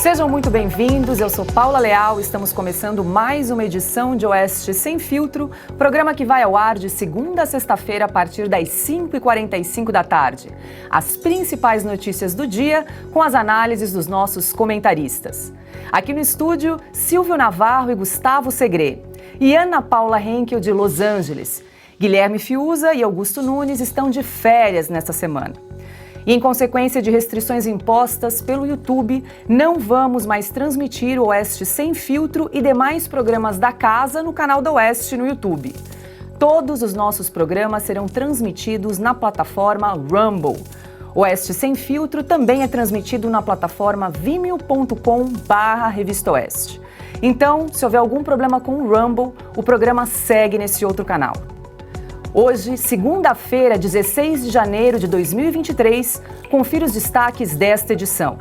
Sejam muito bem-vindos, eu sou Paula Leal, estamos começando mais uma edição de Oeste Sem Filtro, programa que vai ao ar de segunda a sexta-feira a partir das 5h45 da tarde. As principais notícias do dia com as análises dos nossos comentaristas. Aqui no estúdio, Silvio Navarro e Gustavo Segré, e Ana Paula Henkel de Los Angeles. Guilherme Fiuza e Augusto Nunes estão de férias nesta semana. E em consequência de restrições impostas pelo YouTube, não vamos mais transmitir o Oeste Sem Filtro e demais programas da casa no canal da Oeste no YouTube. Todos os nossos programas serão transmitidos na plataforma Rumble. O Oeste Sem Filtro também é transmitido na plataforma vimeo.com/Revista Oeste. Então, se houver algum problema com o Rumble, o programa segue nesse outro canal. Hoje, segunda-feira, 16 de janeiro de 2023, confira os destaques desta edição.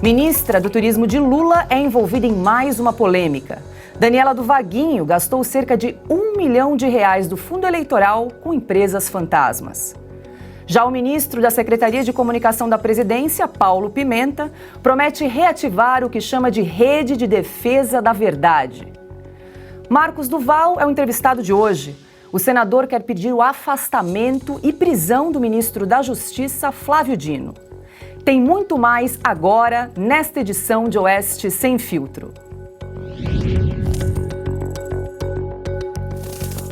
Ministra do Turismo de Lula é envolvida em mais uma polêmica. Daniela do Vaguinho gastou cerca de R$1 milhão do fundo eleitoral com empresas fantasmas. Já o ministro da Secretaria de Comunicação da Presidência, Paulo Pimenta, promete reativar o que chama de Rede de Defesa da Verdade. Marcos Duval é o entrevistado de hoje. O senador quer pedir o afastamento e prisão do ministro da Justiça, Flávio Dino. Tem muito mais agora nesta edição de Oeste Sem Filtro.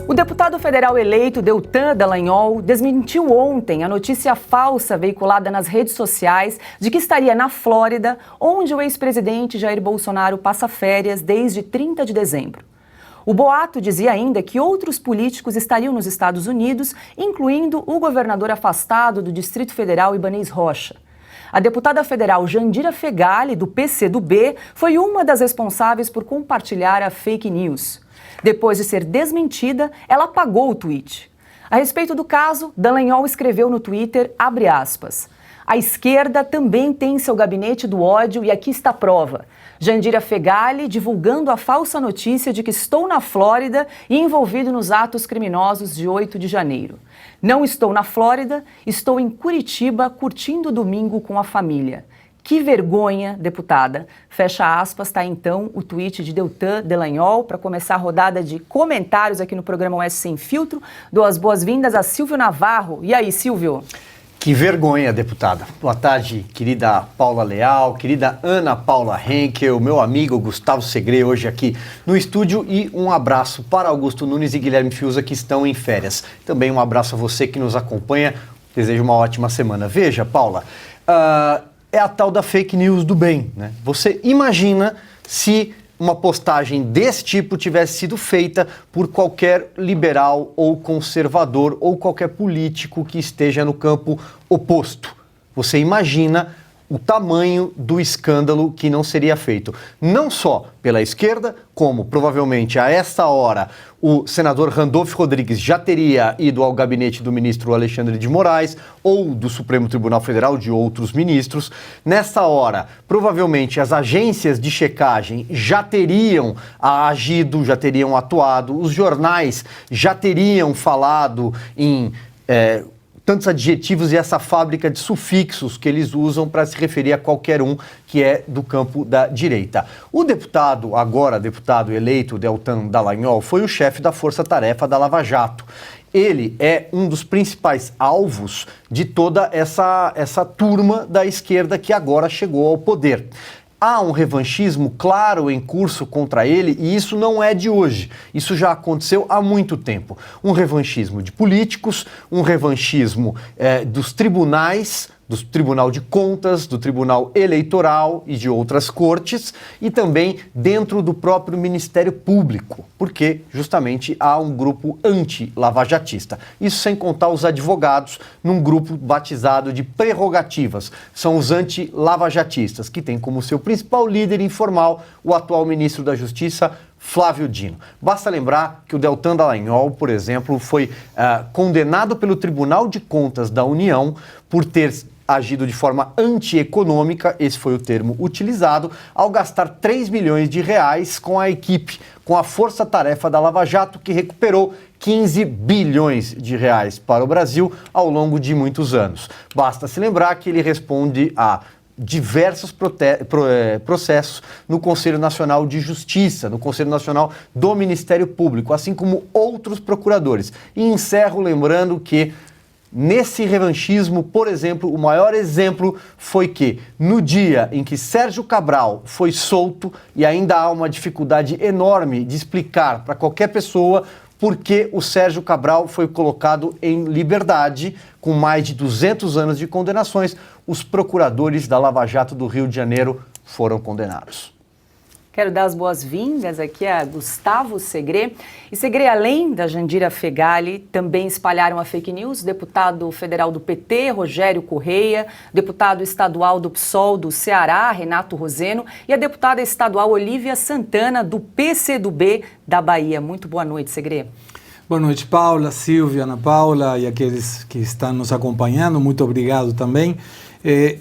O deputado federal eleito Deltan Dallagnol desmentiu ontem a notícia falsa veiculada nas redes sociais de que estaria na Flórida, onde o ex-presidente Jair Bolsonaro passa férias desde 30 de dezembro. O boato dizia ainda que outros políticos estariam nos Estados Unidos, incluindo o governador afastado do Distrito Federal, Ibanez Rocha. A deputada federal Jandira Fegali, do PCdoB, foi uma das responsáveis por compartilhar a fake news. Depois de ser desmentida, ela apagou o tweet. A respeito do caso, Dallagnol escreveu no Twitter, abre aspas, "A esquerda também tem seu gabinete do ódio e aqui está a prova. Jandira Fegali divulgando a falsa notícia de que estou na Flórida e envolvido nos atos criminosos de 8 de janeiro. Não estou na Flórida, estou em Curitiba curtindo o domingo com a família. Que vergonha, deputada." Fecha aspas, está então o tweet de Deltan Dallagnol. Para começar a rodada de comentários aqui no programa Oeste Sem Filtro, dou as boas-vindas a Silvio Navarro. E aí, Silvio? Que vergonha, deputada. Boa tarde, querida Paula Leal, querida Ana Paula Henkel, meu amigo Gustavo Segré, hoje aqui no estúdio, e um abraço para Augusto Nunes e Guilherme Fiuza, que estão em férias. Também um abraço a você que nos acompanha, desejo uma ótima semana. Veja, Paula, é a tal da fake news do bem, né? Você imagina se uma postagem desse tipo tivesse sido feita por qualquer liberal ou conservador ou qualquer político que esteja no campo oposto. Você imagina o tamanho do escândalo que não seria feito, não só pela esquerda, como provavelmente a esta hora o senador Randolph Rodrigues já teria ido ao gabinete do ministro Alexandre de Moraes ou do Supremo Tribunal Federal, de outros ministros. Nesta hora, provavelmente as agências de checagem já teriam agido, já teriam atuado, os jornais já teriam falado em tantos adjetivos e essa fábrica de sufixos que eles usam para se referir a qualquer um que é do campo da direita. O deputado, agora deputado eleito, Deltan Dallagnol, foi o chefe da força-tarefa da Lava Jato. Ele é um dos principais alvos de toda essa turma da esquerda que agora chegou ao poder. Há um revanchismo claro em curso contra ele e isso não é de hoje. Isso já aconteceu há muito tempo. Um revanchismo de políticos, um revanchismo dos tribunais, do Tribunal de Contas, do Tribunal Eleitoral e de outras cortes, e também dentro do próprio Ministério Público, porque justamente há um grupo anti-lavajatista. Isso sem contar os advogados num grupo batizado de prerrogativas. São os anti-lavajatistas, que tem como seu principal líder informal o atual ministro da Justiça, Flávio Dino. Basta lembrar que o Deltan Dallagnol, por exemplo, foi condenado pelo Tribunal de Contas da União por ter agido de forma antieconômica, esse foi o termo utilizado, ao gastar 3 milhões de reais com a equipe, com a força-tarefa da Lava Jato, que recuperou 15 bilhões de reais para o Brasil ao longo de muitos anos. Basta se lembrar que ele responde a diversos processos no Conselho Nacional de Justiça, no Conselho Nacional do Ministério Público, assim como outros procuradores. E encerro lembrando que nesse revanchismo, por exemplo, o maior exemplo foi que no dia em que Sérgio Cabral foi solto, e ainda há uma dificuldade enorme de explicar para qualquer pessoa por que o Sérgio Cabral foi colocado em liberdade, com mais de 200 anos de condenações, os procuradores da Lava Jato do Rio de Janeiro foram condenados. Quero dar as boas-vindas aqui a Gustavo Segré. E Segré, além da Jandira Fegali, também espalharam a fake news, deputado federal do PT, Rogério Correia, deputado estadual do PSOL do Ceará, Renato Roseno, e a deputada estadual Olívia Santana, do PCdoB da Bahia. Muito boa noite, Segré. Boa noite, Paula, Silvia, Ana Paula e aqueles que estão nos acompanhando. Muito obrigado também.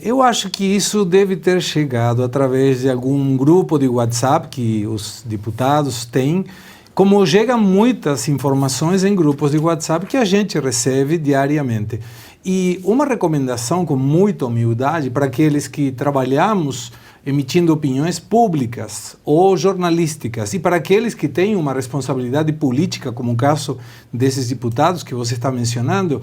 Eu acho que isso deve ter chegado através de algum grupo de WhatsApp que os deputados têm, como chegam muitas informações em grupos de WhatsApp que a gente recebe diariamente. E uma recomendação com muita humildade para aqueles que trabalhamos emitindo opiniões públicas ou jornalísticas e para aqueles que têm uma responsabilidade política, como o caso desses deputados que você está mencionando,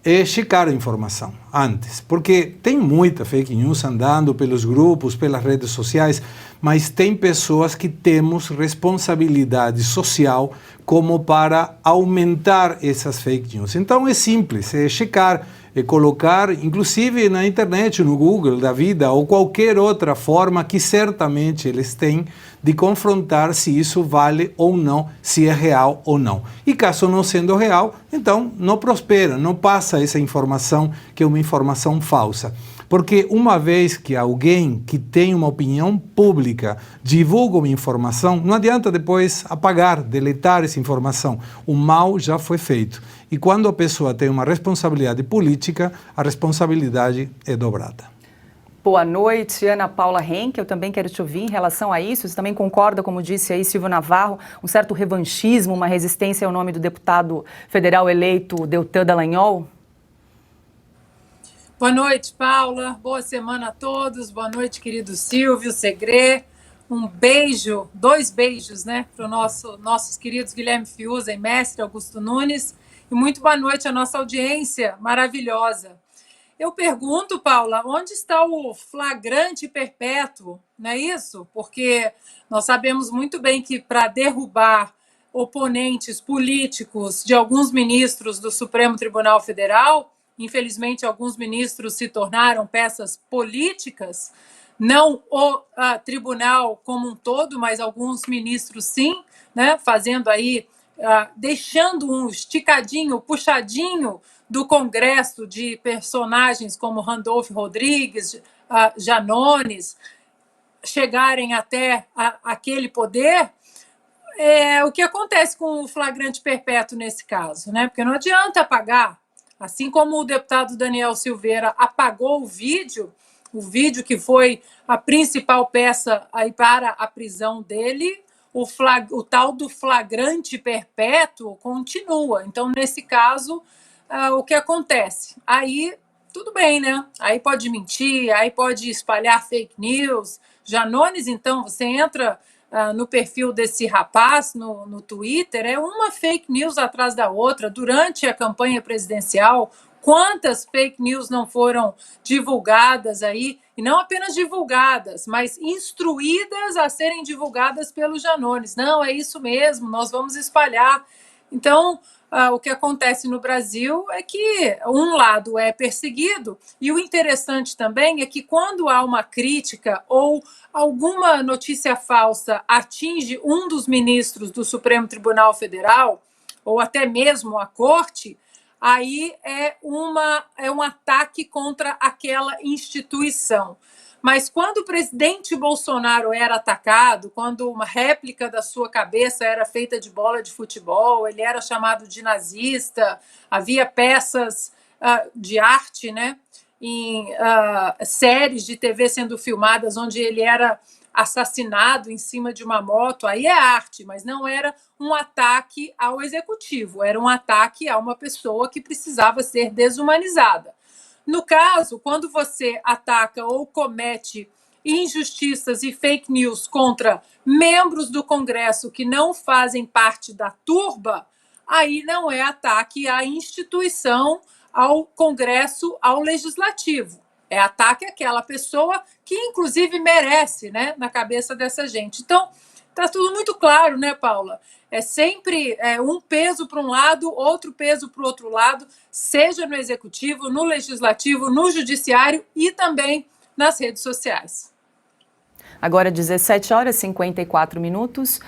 é checar a informação antes, porque tem muita fake news andando pelos grupos, pelas redes sociais, mas tem pessoas que temos responsabilidade social como para aumentar essas fake news. Então é simples, é checar, é colocar, inclusive na internet, no Google da vida, ou qualquer outra forma que certamente eles têm de confrontar se isso vale ou não, se é real ou não. E caso não sendo real, então não prospera, não passa essa informação que é uma informação falsa. Porque uma vez que alguém que tem uma opinião pública divulga uma informação, não adianta depois apagar, deletar essa informação. O mal já foi feito. E quando a pessoa tem uma responsabilidade política, a responsabilidade é dobrada. Boa noite, Ana Paula Henke. Eu também quero te ouvir em relação a isso. Você também concorda, como disse aí Silvio Navarro, um certo revanchismo, uma resistência ao nome do deputado federal eleito Deltan Dallagnol? Boa noite, Paula. Boa semana a todos. Boa noite, querido Silvio, Segré. Um beijo, 2 beijos, né, para nossos queridos Guilherme Fiuza e mestre Augusto Nunes. E muito boa noite à nossa audiência maravilhosa. Eu pergunto, Paula, onde está o flagrante perpétuo, não é isso? Porque nós sabemos muito bem que para derrubar oponentes políticos de alguns ministros do Supremo Tribunal Federal, infelizmente alguns ministros se tornaram peças políticas, não o tribunal como um todo, mas alguns ministros sim, né, fazendo aí, deixando um esticadinho, puxadinho do Congresso de personagens como Randolph Rodrigues, Janones, chegarem até aquele poder. O que acontece com o flagrante perpétuo nesse caso, né? Porque não adianta apagar. Assim como o deputado Daniel Silveira apagou o vídeo que foi a principal peça aí para a prisão dele, o tal do flagrante perpétuo continua. Então, nesse caso, o que acontece? Aí, tudo bem, né? Aí pode mentir, aí pode espalhar fake news. Janones, então, você entra no perfil desse rapaz no Twitter, é uma fake news atrás da outra. Durante a campanha presidencial, quantas fake news não foram divulgadas aí? E não apenas divulgadas, mas instruídas a serem divulgadas pelo Janones. Não, é isso mesmo, nós vamos espalhar. Então, o que acontece no Brasil é que um lado é perseguido, e o interessante também é que quando há uma crítica ou alguma notícia falsa atinge um dos ministros do Supremo Tribunal Federal, ou até mesmo a corte, aí é um ataque contra aquela instituição. Mas quando o presidente Bolsonaro era atacado, quando uma réplica da sua cabeça era feita de bola de futebol, ele era chamado de nazista, havia peças de arte, né, em séries de TV sendo filmadas onde ele era assassinado em cima de uma moto, aí é arte, mas não era um ataque ao executivo, era um ataque a uma pessoa que precisava ser desumanizada. No caso, quando você ataca ou comete injustiças e fake news contra membros do Congresso que não fazem parte da turba, aí não é ataque à instituição, ao Congresso, ao Legislativo. É ataque àquela pessoa que, inclusive, merece, né, na cabeça dessa gente. Então, está tudo muito claro, né, Paula? É sempre um peso para um lado, outro peso para o outro lado, seja no Executivo, no Legislativo, no Judiciário e também nas redes sociais. Agora, 17 horas e 54 minutos.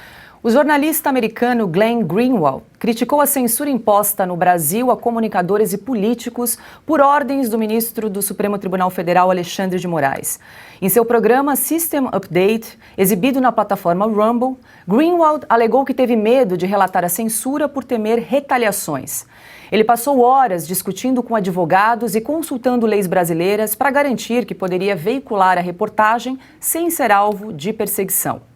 O jornalista americano Glenn Greenwald criticou a censura imposta no Brasil a comunicadores e políticos por ordens do ministro do Supremo Tribunal Federal, Alexandre de Moraes. Em seu programa System Update, exibido na plataforma Rumble, Greenwald alegou que teve medo de relatar a censura por temer retaliações. Ele passou horas discutindo com advogados e consultando leis brasileiras para garantir que poderia veicular a reportagem sem ser alvo de perseguição.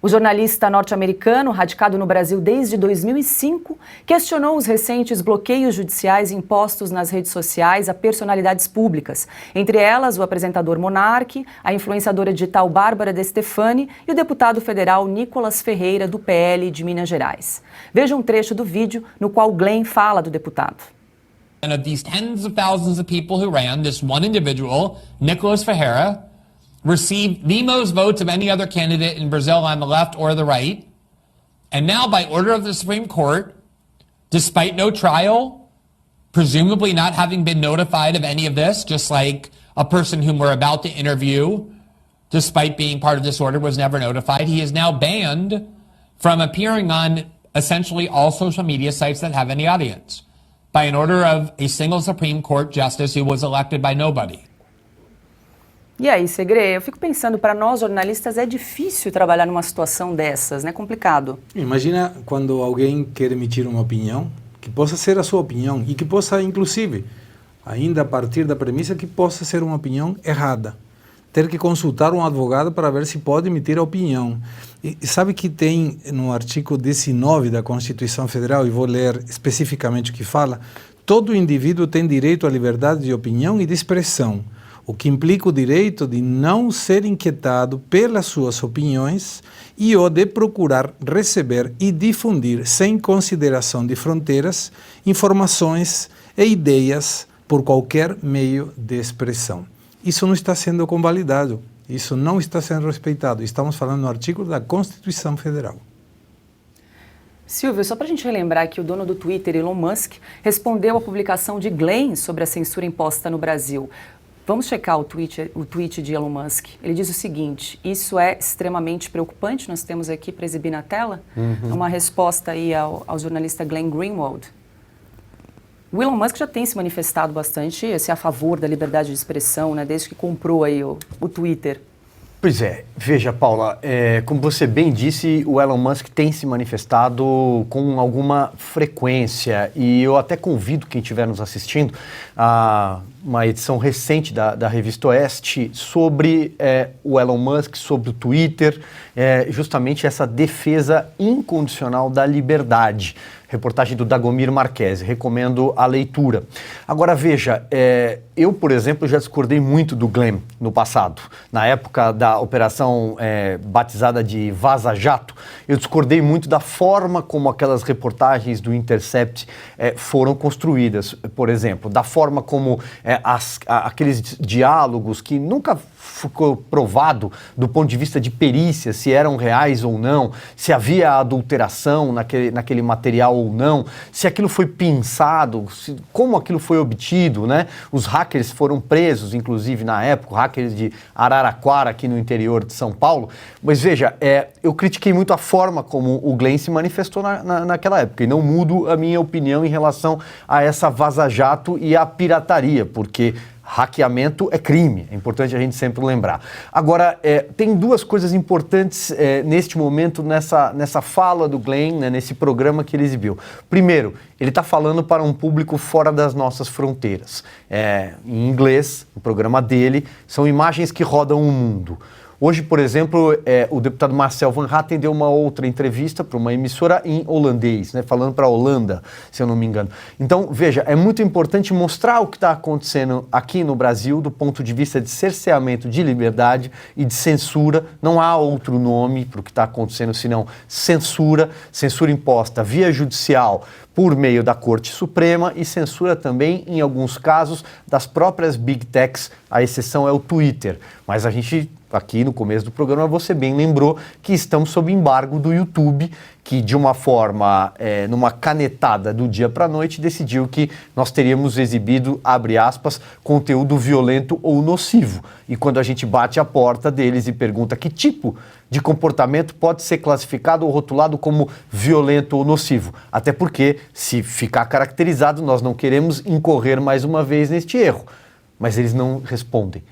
O jornalista norte-americano, radicado no Brasil desde 2005, questionou os recentes bloqueios judiciais impostos nas redes sociais a personalidades públicas, entre elas o apresentador Monark, a influenciadora digital Bárbara De Stefani e o deputado federal Nicolas Ferreira, do PL de Minas Gerais. Veja um trecho do vídeo no qual Glenn fala do deputado. And of these tens of thousands of people who ran, this one individual, Nicolas Ferreira, received the most votes of any other candidate in Brazil on the left or the right. And now, by order of the Supreme Court, despite no trial, presumably not having been notified of any of this, just like a person whom we're about to interview, despite being part of this order, was never notified, he is now banned from appearing on essentially all social media sites that have any audience by an order of a single Supreme Court justice who was elected by nobody. E aí, Segre, eu fico pensando, para nós jornalistas é difícil trabalhar numa situação dessas, né? Complicado. Imagina quando alguém quer emitir uma opinião, que possa ser a sua opinião e que possa, inclusive, ainda a partir da premissa que possa ser uma opinião errada. Ter que consultar um advogado para ver se pode emitir a opinião. E sabe que tem no artigo 19 da Constituição Federal, e vou ler especificamente o que fala, todo indivíduo tem direito à liberdade de opinião e de expressão, o que implica o direito de não ser inquietado pelas suas opiniões e o de procurar receber e difundir, sem consideração de fronteiras, informações e ideias por qualquer meio de expressão. Isso não está sendo convalidado, isso não está sendo respeitado. Estamos falando no artigo da Constituição Federal. Silvio, só para a gente relembrar que o dono do Twitter, Elon Musk, respondeu à publicação de Glenn sobre a censura imposta no Brasil. Vamos checar o tweet de Elon Musk. Ele diz o seguinte: isso é extremamente preocupante, nós temos aqui para exibir na tela, uma resposta aí ao jornalista Glenn Greenwald. O Elon Musk já tem se manifestado bastante a favor da liberdade de expressão, né, desde que comprou aí o Twitter. Pois é, veja, Paula, como você bem disse, o Elon Musk tem se manifestado com alguma frequência e eu até convido quem estiver nos assistindo a uma edição recente da Revista Oeste sobre o Elon Musk, sobre o Twitter, justamente essa defesa incondicional da liberdade. Reportagem do Dagomir Marquesi, recomendo a leitura. Agora veja, eu, por exemplo, já discordei muito do Glenn no passado. Na época da operação batizada de Vaza Jato, eu discordei muito da forma como aquelas reportagens do Intercept foram construídas, por exemplo, da forma como aqueles diálogos que nunca ficou provado do ponto de vista de perícia, se eram reais ou não, se havia adulteração naquele material ou não, se aquilo foi pensado, como aquilo foi obtido, né? Os hackers foram presos, inclusive na época, hackers de Araraquara, aqui no interior de São Paulo. Mas veja, eu critiquei muito a forma como o Glenn se manifestou naquela época, e não mudo a minha opinião em relação a essa vaza-jato e a pirataria, porque hackeamento é crime, é importante a gente sempre lembrar. Agora, tem duas coisas importantes neste momento, nessa fala do Glenn, né, nesse programa que ele exibiu. Primeiro, ele está falando para um público fora das nossas fronteiras. Em inglês, o programa dele, são imagens que rodam o mundo. Hoje, por exemplo, o deputado Marcel Van Hatten deu uma outra entrevista para uma emissora em holandês, né, falando para a Holanda, se eu não me engano. Então, veja, é muito importante mostrar o que está acontecendo aqui no Brasil do ponto de vista de cerceamento de liberdade e de censura. Não há outro nome para o que está acontecendo senão censura imposta via judicial por meio da Corte Suprema e censura também, em alguns casos, das próprias Big Techs, a exceção é o Twitter. Mas a gente, aqui no começo do programa, você bem lembrou que estamos sob embargo do YouTube, que de uma forma, numa canetada do dia para a noite, decidiu que nós teríamos exibido, abre aspas, conteúdo violento ou nocivo. E quando a gente bate a porta deles e pergunta que tipo de comportamento pode ser classificado ou rotulado como violento ou nocivo. Até porque, se ficar caracterizado, nós não queremos incorrer mais uma vez neste erro. Mas eles não respondem.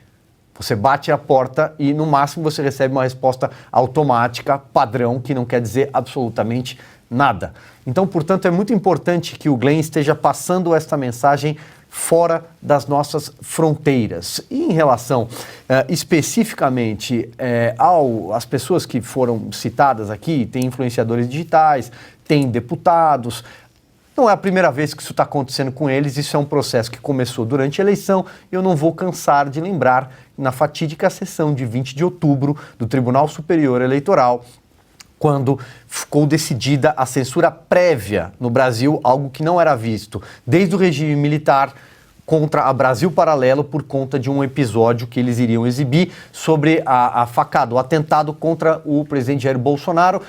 Você bate a porta e, no máximo, você recebe uma resposta automática, padrão, que não quer dizer absolutamente nada. Então, portanto, é muito importante que o Glenn esteja passando esta mensagem fora das nossas fronteiras. E em relação especificamente às pessoas que foram citadas aqui, tem influenciadores digitais, tem deputados. Não é a primeira vez que isso está acontecendo com eles, isso é um processo que começou durante a eleição e eu não vou cansar de lembrar na fatídica sessão de 20 de outubro do Tribunal Superior Eleitoral, quando ficou decidida a censura prévia no Brasil, algo que não era visto desde o regime militar, contra a Brasil Paralelo por conta de um episódio que eles iriam exibir sobre a facada, o atentado contra o presidente Jair Bolsonaro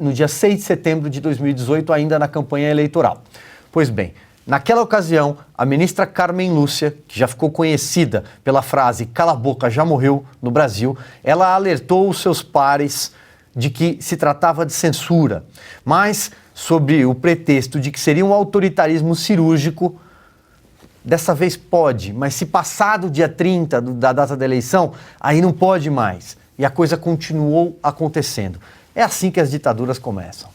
no dia 6 de setembro de 2018, ainda na campanha eleitoral. Pois bem, naquela ocasião, a ministra Carmen Lúcia, que já ficou conhecida pela frase "cala a boca, já morreu" no Brasil, ela alertou os seus pares de que se tratava de censura, mas sob o pretexto de que seria um autoritarismo cirúrgico. Dessa vez pode, mas se passar do dia 30 da data da eleição, aí não pode mais. E a coisa continuou acontecendo. É assim que as ditaduras começam.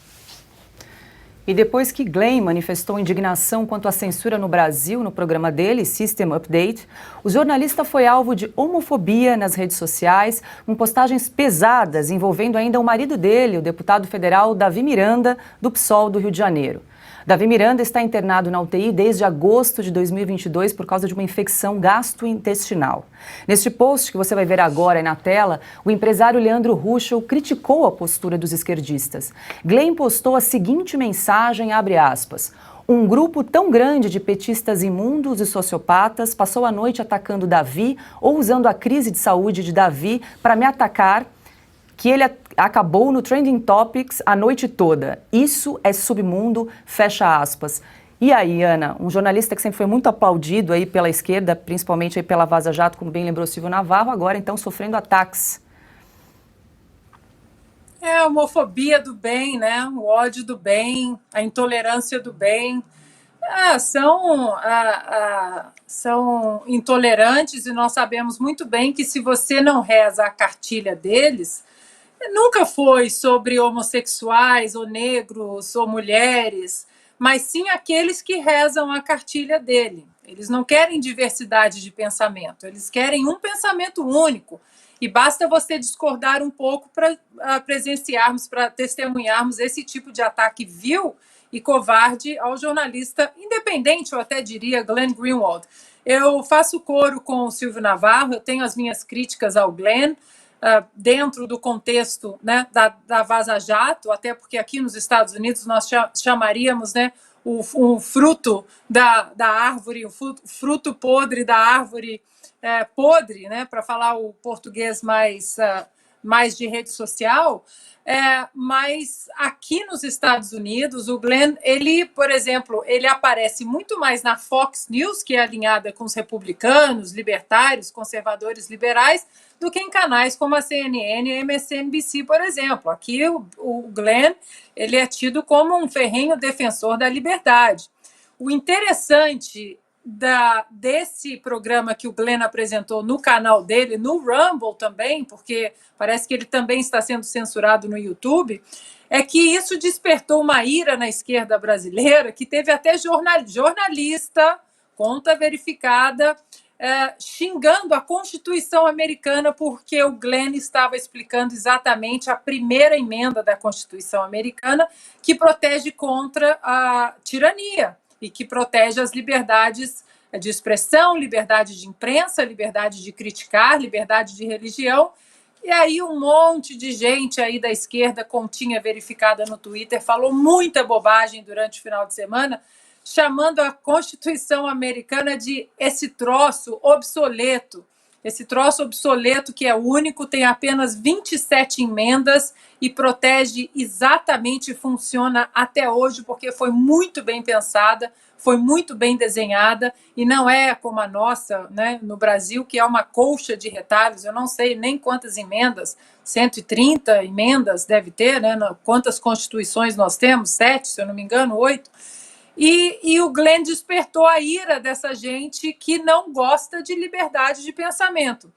E depois que Glenn manifestou indignação quanto à censura no Brasil no programa dele, System Update, o jornalista foi alvo de homofobia nas redes sociais, com postagens pesadas envolvendo ainda o marido dele, o deputado federal Davi Miranda, do PSOL do Rio de Janeiro. Davi Miranda está internado na UTI desde agosto de 2022 por causa de uma infecção gastrointestinal. Neste post que você vai ver agora aí na tela, o empresário Leandro Ruschel criticou a postura dos esquerdistas. Glenn postou a seguinte mensagem, abre aspas: "Um grupo tão grande de petistas imundos e sociopatas passou a noite atacando Davi ou usando a crise de saúde de Davi para me atacar, que ele acabou no Trending Topics a noite toda. Isso é submundo", fecha aspas. E aí, Ana, um jornalista que sempre foi muito aplaudido aí pela esquerda, principalmente aí pela Vaza Jato, como bem lembrou Silvio Navarro, agora então sofrendo ataques. É a homofobia do bem, né? O ódio do bem, a intolerância do bem. São intolerantes e nós sabemos muito bem que se você não reza a cartilha deles, nunca foi sobre homossexuais, ou negros, ou mulheres, mas sim aqueles que rezam a cartilha dele. Eles não querem diversidade de pensamento, eles querem um pensamento único. E basta você discordar um pouco para presenciarmos, para testemunharmos esse tipo de ataque vil e covarde ao jornalista independente, eu até diria, Glenn Greenwald. Eu faço coro com o Silvio Navarro, eu tenho as minhas críticas ao Glenn, dentro do contexto, né, da Vaza Jato, até porque aqui nos Estados Unidos nós chamaríamos, né, o fruto da árvore, o fruto podre da árvore podre, né, para falar o português mais de rede social. Mas aqui nos Estados Unidos, o Glenn, ele, por exemplo, ele aparece muito mais na Fox News, que é alinhada com os republicanos, libertários, conservadores liberais, do que em canais como a CNN e a MSNBC, por exemplo. Aqui o Glenn, ele é tido como um ferrenho defensor da liberdade. O interessante desse programa que o Glenn apresentou no canal dele, no Rumble também, porque parece que ele também está sendo censurado no YouTube, é que isso despertou uma ira na esquerda brasileira, que teve até jornalista, conta verificada, xingando a Constituição americana porque o Glenn estava explicando exatamente a primeira emenda da Constituição americana que protege contra a tirania e que protege as liberdades de expressão, liberdade de imprensa, liberdade de criticar, liberdade de religião. E aí um monte de gente aí da esquerda, continha verificada no Twitter, falou muita bobagem durante o final de semana, chamando a Constituição americana de esse troço obsoleto que é único, tem apenas 27 emendas e protege exatamente, funciona até hoje, porque foi muito bem pensada, foi muito bem desenhada, e não é como a nossa, né, no Brasil, que é uma colcha de retalhos. Eu não sei nem quantas emendas, 130 emendas deve ter, né, quantas constituições nós temos, 7, se eu não me engano, 8. E o Glenn despertou a ira dessa gente que não gosta de liberdade de pensamento.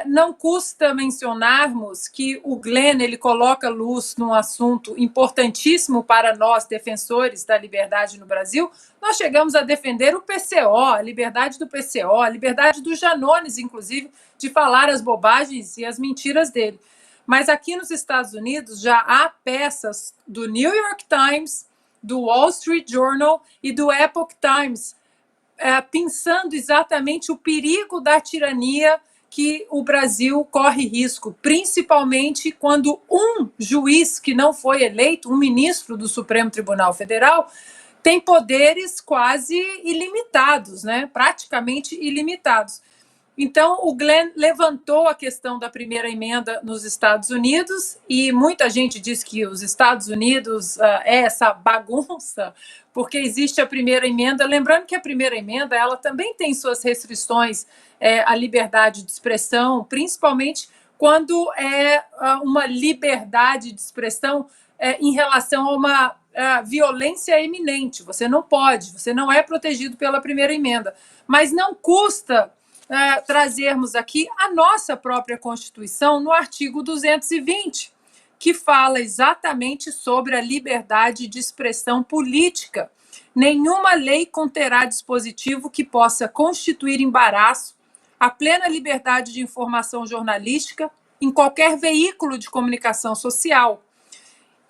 Não custa mencionarmos que o Glenn ele coloca luz num assunto importantíssimo para nós, defensores da liberdade no Brasil. Nós chegamos a defender o PCO, a liberdade do PCO, a liberdade do Janones, inclusive, de falar as bobagens e as mentiras dele. Mas aqui nos Estados Unidos já há peças do New York Times, do Wall Street Journal e do Epoch Times, pensando exatamente o perigo da tirania que o Brasil corre risco, principalmente quando um juiz que não foi eleito, um ministro do Supremo Tribunal Federal, tem poderes quase ilimitados, né? Praticamente ilimitados. Então, o Glenn levantou a questão da primeira emenda nos Estados Unidos, e muita gente diz que os Estados Unidos é essa bagunça, porque existe a primeira emenda. Lembrando que a primeira emenda ela também tem suas restrições à liberdade de expressão, principalmente quando é uma liberdade de expressão em relação a uma violência iminente. Você não pode, você não é protegido pela primeira emenda. Mas não custa trazermos aqui a nossa própria Constituição no artigo 220, que fala exatamente sobre a liberdade de expressão política. Nenhuma lei conterá dispositivo que possa constituir embaraço à plena liberdade de informação jornalística em qualquer veículo de comunicação social.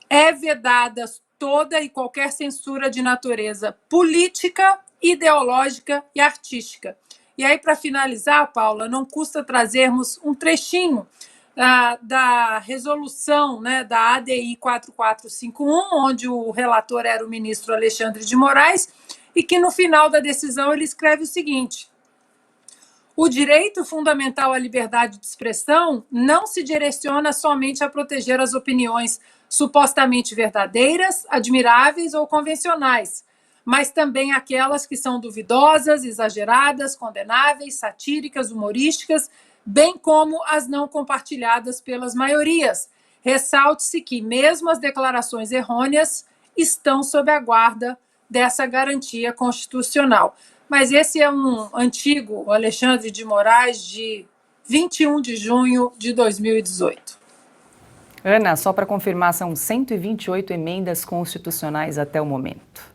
É vedada toda e qualquer censura de natureza política, ideológica e artística. E aí, para finalizar, Paula, não custa trazermos um trechinho da resolução, né, da ADI 4451, onde o relator era o ministro Alexandre de Moraes, e que no final da decisão ele escreve o seguinte: o direito fundamental à liberdade de expressão não se direciona somente a proteger as opiniões supostamente verdadeiras, admiráveis ou convencionais, mas também aquelas que são duvidosas, exageradas, condenáveis, satíricas, humorísticas, bem como as não compartilhadas pelas maiorias. Ressalte-se que mesmo as declarações errôneas estão sob a guarda dessa garantia constitucional. Mas esse é um antigo Alexandre de Moraes, de 21 de junho de 2018. Ana, só para confirmar, são 128 emendas constitucionais até o momento.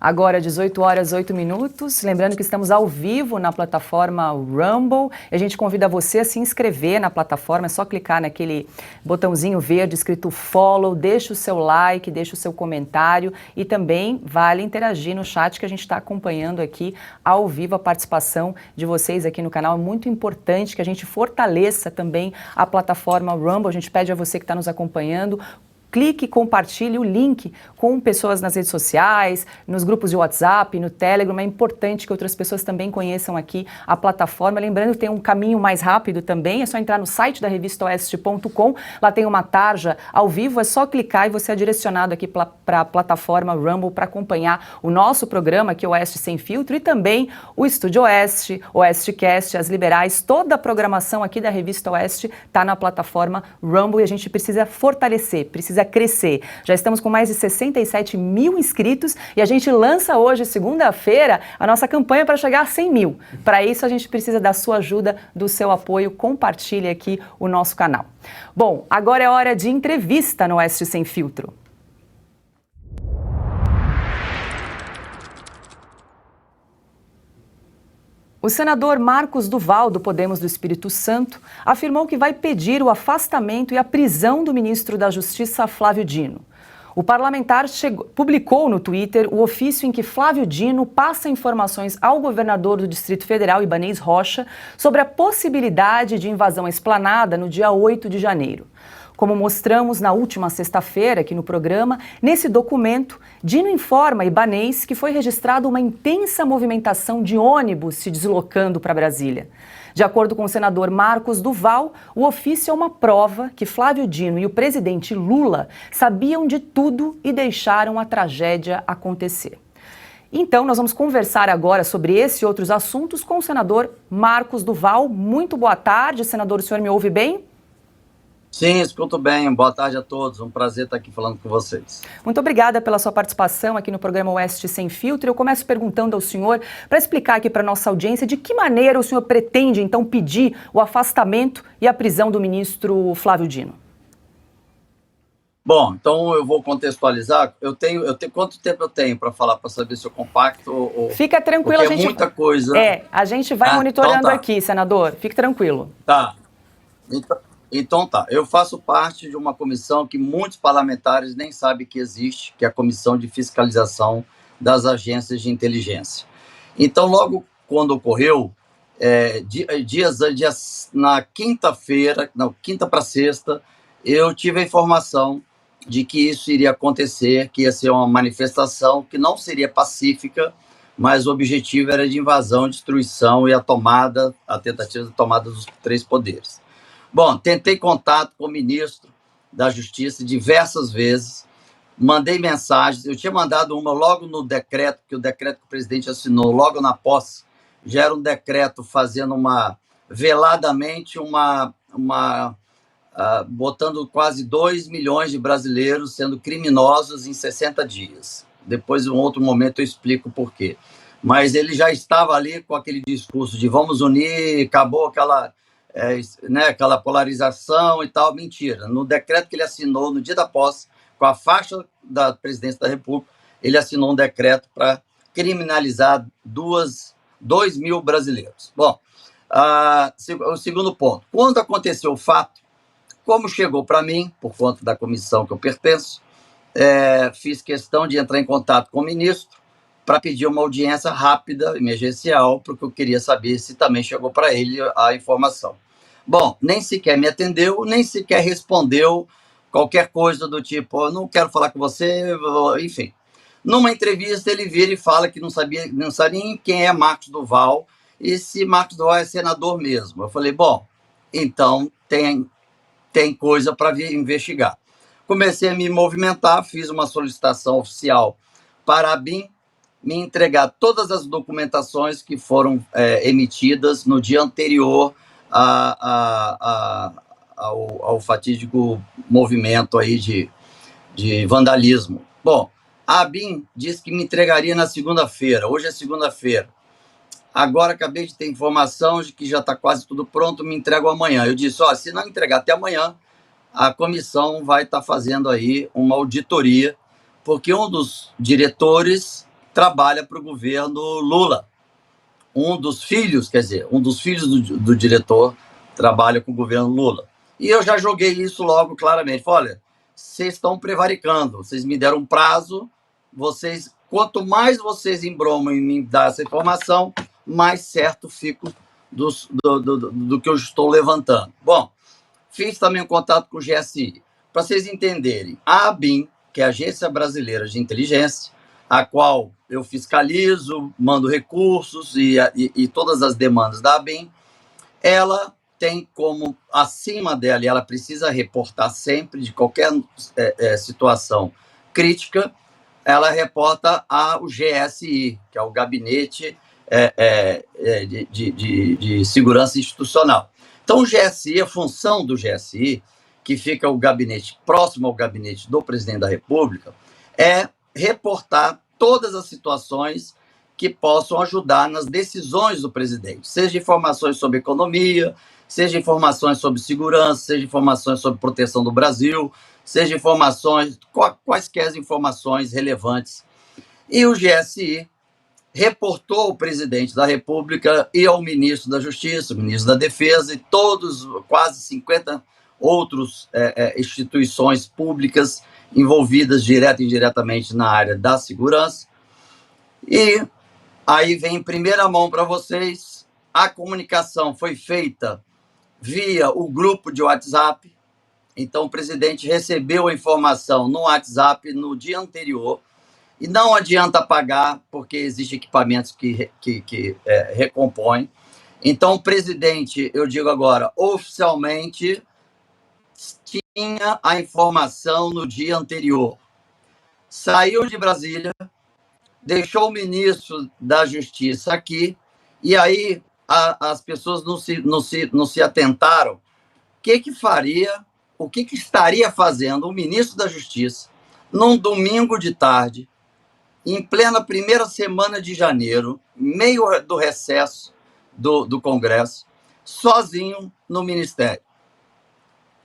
Agora, 18 horas, 8 minutos. Lembrando que estamos ao vivo na plataforma Rumble. A gente convida você a se inscrever na plataforma. É só clicar naquele botãozinho verde escrito follow, deixa o seu like, deixa o seu comentário e também vale interagir no chat que a gente está acompanhando aqui ao vivo a participação de vocês aqui no canal. É muito importante que a gente fortaleça também a plataforma Rumble. A gente pede a você que está nos acompanhando, clique e compartilhe o link com pessoas nas redes sociais, nos grupos de WhatsApp, no Telegram. É importante que outras pessoas também conheçam aqui a plataforma. Lembrando que tem um caminho mais rápido também, é só entrar no site da revistaoeste.com, lá tem uma tarja ao vivo, é só clicar e você é direcionado aqui para a plataforma Rumble para acompanhar o nosso programa aqui, Oeste Sem Filtro, e também o Estúdio Oeste, Oestecast, as Liberais, toda a programação aqui da Revista Oeste está na plataforma Rumble e a gente precisa fortalecer, precisa crescer. Já estamos com mais de 67 mil inscritos e a gente lança hoje, segunda-feira, a nossa campanha para chegar a 100 mil. Para isso, a gente precisa da sua ajuda, do seu apoio. Compartilhe aqui o nosso canal. Bom, agora é hora de entrevista no Oeste Sem Filtro. O O senador Marcos Duval, do Podemos do Espírito Santo, afirmou que vai pedir o afastamento e a prisão do ministro da Justiça, Flávio Dino. O parlamentar publicou no Twitter o ofício em que Flávio Dino passa informações ao governador do Distrito Federal, Ibanez Rocha, sobre a possibilidade de invasão à Esplanada no dia 8 de janeiro. Como mostramos na última sexta-feira aqui no programa, nesse documento, Dino informa Ibanez que foi registrada uma intensa movimentação de ônibus se deslocando para Brasília. De acordo com o senador Marcos Duval, o ofício é uma prova que Flávio Dino e o presidente Lula sabiam de tudo e deixaram a tragédia acontecer. Então, nós vamos conversar agora sobre esse e outros assuntos com o senador Marcos Duval. Muito boa tarde, senador, o senhor me ouve bem? Sim, escuto bem. Boa tarde a todos. Um prazer estar aqui falando com vocês. Muito obrigada pela sua participação aqui no programa Oeste Sem Filtro. Eu começo perguntando ao senhor, para explicar aqui para a nossa audiência, de que maneira o senhor pretende, então, pedir o afastamento e a prisão do ministro Flávio Dino? Bom, então eu vou contextualizar. Eu tenho quanto tempo eu tenho para falar, para saber se eu compacto ou... Fica tranquilo, a gente... muita coisa. A gente vai monitorando então tá. aqui, senador. Fique tranquilo. Tá. Então tá, eu faço parte de uma comissão que muitos parlamentares nem sabem que existe, que é a Comissão de Fiscalização das Agências de Inteligência. Então, logo quando ocorreu, na quinta-feira, quinta para sexta, eu tive a informação de que isso iria acontecer, que ia ser uma manifestação que não seria pacífica, mas o objetivo era de invasão, destruição e a tentativa de tomada dos três poderes. Bom, tentei contato com o ministro da Justiça diversas vezes, mandei mensagens, eu tinha mandado uma logo no decreto, que o decreto que o presidente assinou logo na posse, já era um decreto fazendo veladamente botando quase 2 milhões de brasileiros sendo criminosos em 60 dias. Depois, em um outro momento, eu explico por quê. Mas ele já estava ali com aquele discurso de vamos unir, acabou aquela polarização e tal. Mentira. No decreto que ele assinou no dia da posse, com a faixa da presidência da República, ele assinou um decreto para criminalizar 2 mil brasileiros. Bom, o segundo ponto. Quando aconteceu o fato, como chegou para mim, por conta da comissão que eu pertenço, fiz questão de entrar em contato com o ministro para pedir uma audiência rápida, emergencial, porque eu queria saber se também chegou para ele a informação. Bom, nem sequer me atendeu, nem sequer respondeu qualquer coisa do tipo, não quero falar com você, enfim. Numa entrevista, ele vira e fala que não sabe nem quem é Marcos Duval e se Marcos Duval é senador mesmo. Eu falei, bom, então tem coisa para investigar. Comecei a me movimentar, fiz uma solicitação oficial para a ABIN me entregar todas as documentações que foram emitidas no dia anterior ao fatídico movimento aí de vandalismo. Bom, a ABIN disse que me entregaria na segunda-feira. Hoje é segunda-feira. Agora acabei de ter informação de que já está quase tudo pronto, me entrego amanhã. Eu disse, se não entregar até amanhã, a comissão vai estar fazendo aí uma auditoria, porque um dos diretores trabalha para o governo Lula. Um dos filhos do diretor trabalha com o governo Lula. E eu já joguei isso logo claramente. Falei, olha, vocês estão prevaricando, vocês me deram um prazo, quanto mais vocês embromam em me dar essa informação, mais certo fico do que eu estou levantando. Bom, fiz também um contato com o GSI. Para vocês entenderem, a ABIN, que é a Agência Brasileira de Inteligência, a qual eu fiscalizo, mando recursos e todas as demandas da ABIN, ela tem como, acima dela, e ela precisa reportar sempre de qualquer situação crítica, ela reporta ao GSI, que é o Gabinete de Segurança Institucional. Então, o GSI, a função do GSI, que fica o gabinete próximo ao gabinete do presidente da República, é reportar todas as situações que possam ajudar nas decisões do presidente, seja informações sobre economia, seja informações sobre segurança, seja informações sobre proteção do Brasil, seja informações, quaisquer informações relevantes. E o GSI reportou ao presidente da República e ao ministro da Justiça, o ministro da Defesa e todos, quase 50 outros instituições públicas envolvidas direta e indiretamente na área da segurança. E aí vem em primeira mão para vocês, a comunicação foi feita via o grupo de WhatsApp. Então, o presidente recebeu a informação no WhatsApp no dia anterior, e não adianta apagar, porque existem equipamentos que recompõem. Então, o presidente, eu digo agora, oficialmente, tinha a informação no dia anterior. Saiu de Brasília, deixou o ministro da Justiça aqui, e aí as pessoas não se atentaram. O que estaria fazendo o ministro da Justiça num domingo de tarde, em plena primeira semana de janeiro, meio do recesso do Congresso, sozinho no Ministério?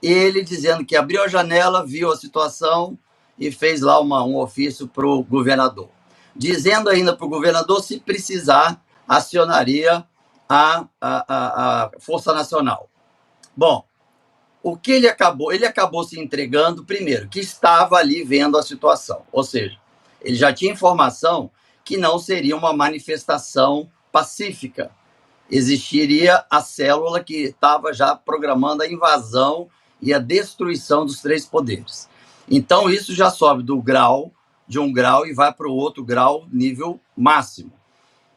Ele dizendo que abriu a janela, viu a situação e fez lá um ofício para o governador. Dizendo ainda para o governador, se precisar, acionaria a Força Nacional. Bom, o que ele acabou se entregando, primeiro, que estava ali vendo a situação. Ou seja, ele já tinha informação que não seria uma manifestação pacífica. Existiria a célula que estava já programando a invasão e a destruição dos três poderes. Então, isso já sobe de um grau e vai para o outro grau, nível máximo.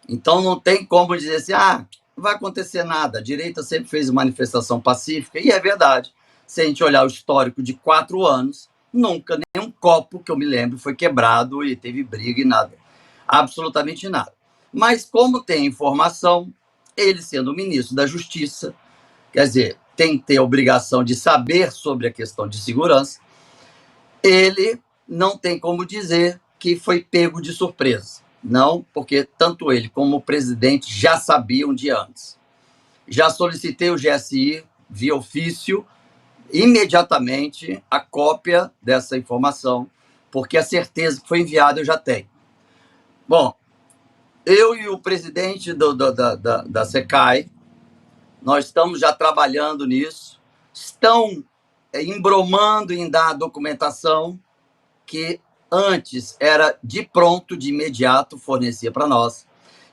Então, não tem como dizer assim, não vai acontecer nada. A direita sempre fez manifestação pacífica, e é verdade. Se a gente olhar o histórico de 4 anos, nunca nenhum copo que eu me lembro foi quebrado e teve briga e nada. Absolutamente nada. Mas como tem informação, ele sendo o ministro da Justiça, quer dizer, tem que ter a obrigação de saber sobre a questão de segurança, ele não tem como dizer que foi pego de surpresa. Não, porque tanto ele como o presidente já sabiam um dia antes. Já solicitei o GSI via ofício, imediatamente, a cópia dessa informação, porque a certeza que foi enviada eu já tenho. Bom, eu e o presidente da SECAI, nós estamos já trabalhando nisso, estão embromando em dar a documentação que antes era de pronto, de imediato, fornecia para nós.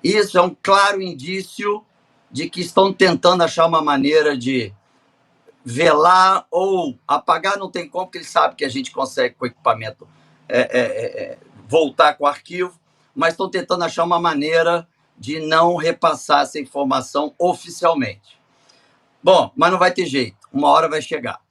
Isso é um claro indício de que estão tentando achar uma maneira de velar ou apagar, não tem como, porque eles sabem que a gente consegue com o equipamento voltar com o arquivo, mas estão tentando achar uma maneira de não repassar essa informação oficialmente. Bom, mas não vai ter jeito, uma hora vai chegar.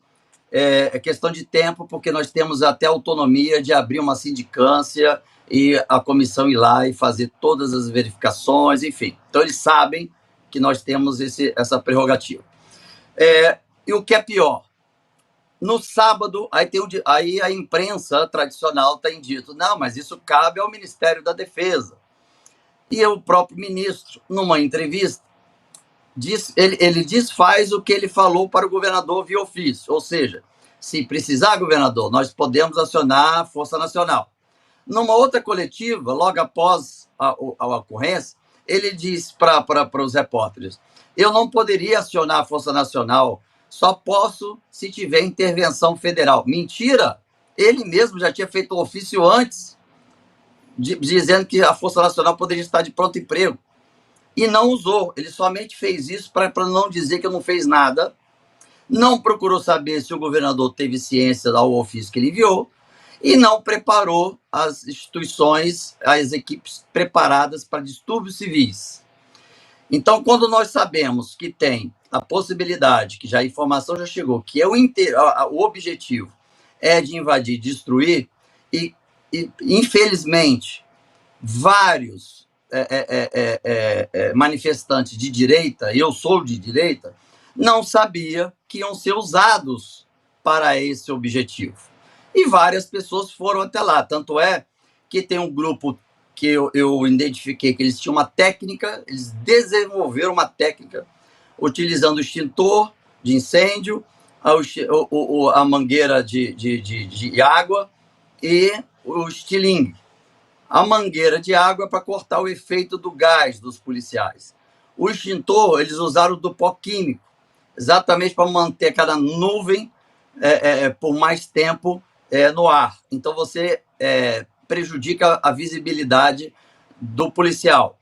É questão de tempo, porque nós temos até autonomia de abrir uma sindicância e a comissão ir lá e fazer todas as verificações, enfim. Então, eles sabem que nós temos essa prerrogativa. E o que é pior, no sábado, aí a imprensa tradicional tem dito, não, mas isso cabe ao Ministério da Defesa. E o próprio ministro, numa entrevista, ele desfaz o que ele falou para o governador via ofício, ou seja, se precisar, governador, nós podemos acionar a Força Nacional. Numa outra coletiva, logo após a ocorrência, ele disse para os repórteres, eu não poderia acionar a Força Nacional, só posso se tiver intervenção federal. Mentira! Ele mesmo já tinha feito um ofício antes, dizendo que a Força Nacional poderia estar de pronto emprego. E não usou, ele somente fez isso para não dizer que não fez nada, não procurou saber se o governador teve ciência ao ofício que ele enviou, e não preparou as instituições, as equipes preparadas para distúrbios civis. Então, quando nós sabemos que tem a possibilidade, que já a informação já chegou, que é o objetivo é de invadir, destruir, e infelizmente, vários manifestantes de direita, eu sou de direita, não sabia que iam ser usados para esse objetivo. E várias pessoas foram até lá. Tanto é que tem um grupo que eu identifiquei que eles tinham uma técnica, eles desenvolveram uma técnica utilizando o extintor de incêndio, a mangueira de água e o estilingue. a mangueira de água para cortar o efeito do gás dos policiais. O extintor, eles usaram do pó químico, exatamente para manter aquela nuvem por mais tempo no ar. Então, você prejudica a visibilidade do policial.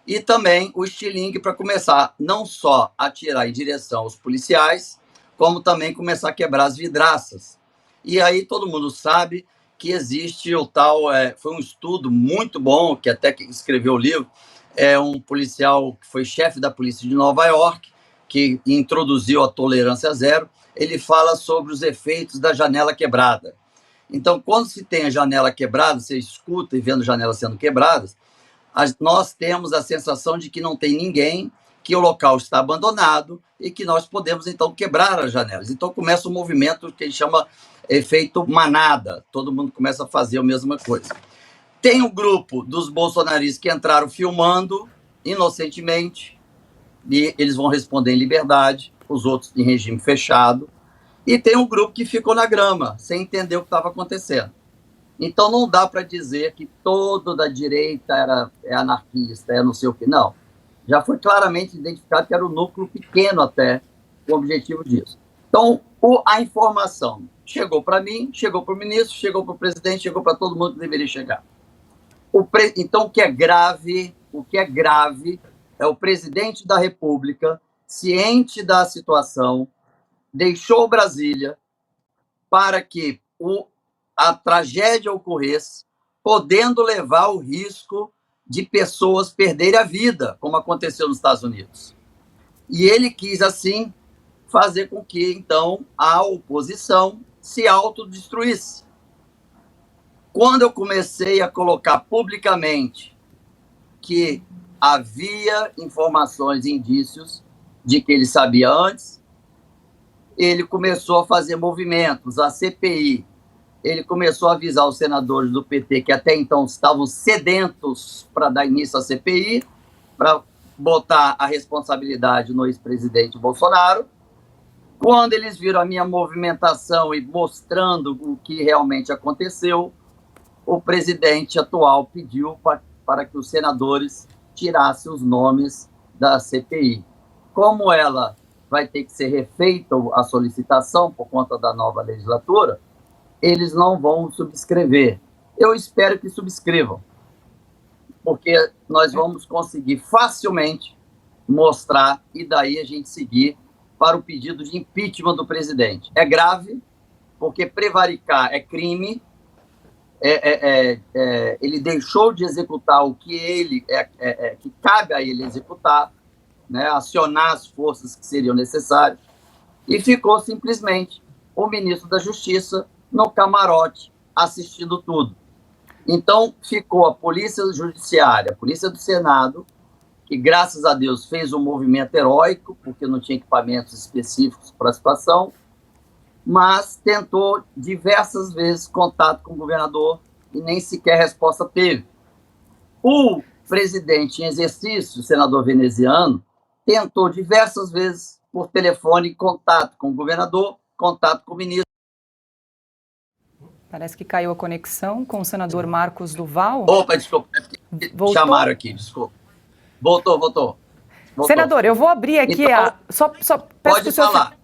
E também o estilingue para começar não só a atirar em direção aos policiais, como também começar a quebrar as vidraças. E aí todo mundo sabe que existe o tal... foi um estudo muito bom, que até que escreveu o livro, um policial que foi chefe da polícia de Nova York, que introduziu a tolerância zero. Ele fala sobre os efeitos da janela quebrada. Então, quando se tem a janela quebrada, você escuta e vendo janelas sendo quebradas, nós temos a sensação de que não tem ninguém, que o local está abandonado e que nós podemos, então, quebrar as janelas. Então, começa um movimento que a gente chama efeito manada. Todo mundo começa a fazer a mesma coisa. Tem um grupo dos bolsonaristas que entraram filmando inocentemente e eles vão responder em liberdade, os outros em regime fechado. E tem um grupo que ficou na grama, sem entender o que estava acontecendo. Então, não dá para dizer que todo da direita é anarquista, não sei o quê. Não. Já foi claramente identificado que era um núcleo pequeno até o objetivo disso. Então, a informação chegou para mim, chegou para o ministro, chegou para o presidente, chegou para todo mundo que deveria chegar. Então, o que é grave é o presidente da República, ciente da situação, deixou Brasília para que a tragédia ocorresse, podendo levar o risco de pessoas perderem a vida, como aconteceu nos Estados Unidos. E ele quis, assim, fazer com que, então, a oposição se autodestruísse. Quando eu comecei a colocar publicamente que havia informações, indícios de que ele sabia antes, ele começou a fazer movimentos, a CPI, ele começou a avisar os senadores do PT que até então estavam sedentos para dar início à CPI, para botar a responsabilidade no ex-presidente Bolsonaro. Quando eles viram a minha movimentação e mostrando o que realmente aconteceu, o presidente atual pediu para que os senadores tirassem os nomes da CPI. Como ela vai ter que ser refeita a solicitação por conta da nova legislatura, eles não vão subscrever. Eu espero que subscrevam, porque nós vamos conseguir facilmente mostrar e daí a gente seguir para o pedido de impeachment do presidente. É grave, porque prevaricar é crime, ele deixou de executar o que que cabe a ele executar, né, acionar as forças que seriam necessárias, e ficou simplesmente o ministro da Justiça no camarote, assistindo tudo. Então, ficou a Polícia Judiciária, a Polícia do Senado, que, graças a Deus, fez um movimento heróico, porque não tinha equipamentos específicos para a situação, mas tentou diversas vezes contato com o governador e nem sequer resposta teve. O presidente em exercício, o senador veneziano, tentou diversas vezes por telefone contato com o governador, contato com o ministro. Parece que caiu a conexão com o senador Marcos Duval. Opa, desculpa. Chamaram aqui, desculpa. Voltou. Senador, eu vou abrir aqui então, só peço pode falar.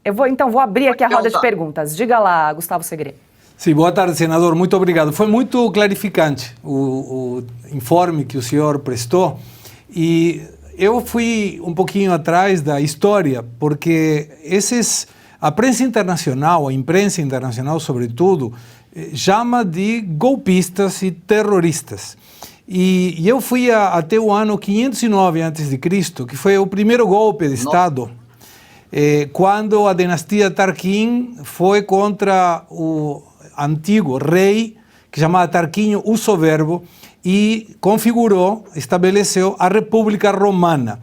Vou abrir aqui a roda de perguntas. Diga lá, Gustavo Segre. Sim, boa tarde, senador. Muito obrigado. Foi muito clarificante o informe que o senhor prestou. E eu fui um pouquinho atrás da história, porque a prensa internacional, a imprensa internacional, sobretudo, chama de golpistas e terroristas. E eu fui até o ano 509 a.C., que foi o primeiro golpe de Estado, quando a dinastia Tarquín foi contra o antigo rei, que chamava Tarquínio o Soberbo, e estabeleceu a República Romana.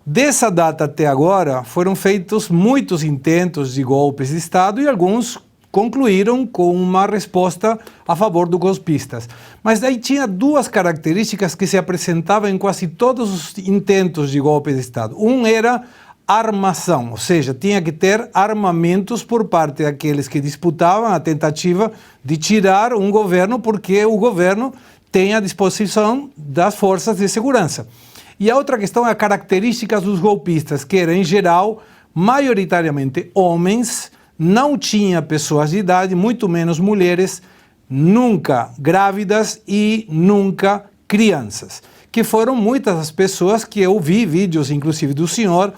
Dessa data até agora, foram feitos muitos intentos de golpes de Estado e alguns concluíram com uma resposta a favor dos golpistas. Mas daí tinha duas características que se apresentavam em quase todos os intentos de golpe de Estado. Um era armação, ou seja, tinha que ter armamentos por parte daqueles que disputavam a tentativa de tirar um governo, porque o governo tem à disposição das forças de segurança. E a outra questão é as características dos golpistas, que eram, em geral, maioritariamente homens, não tinha pessoas de idade, muito menos mulheres, nunca grávidas e nunca crianças. Que foram muitas as pessoas que eu vi vídeos, inclusive do senhor,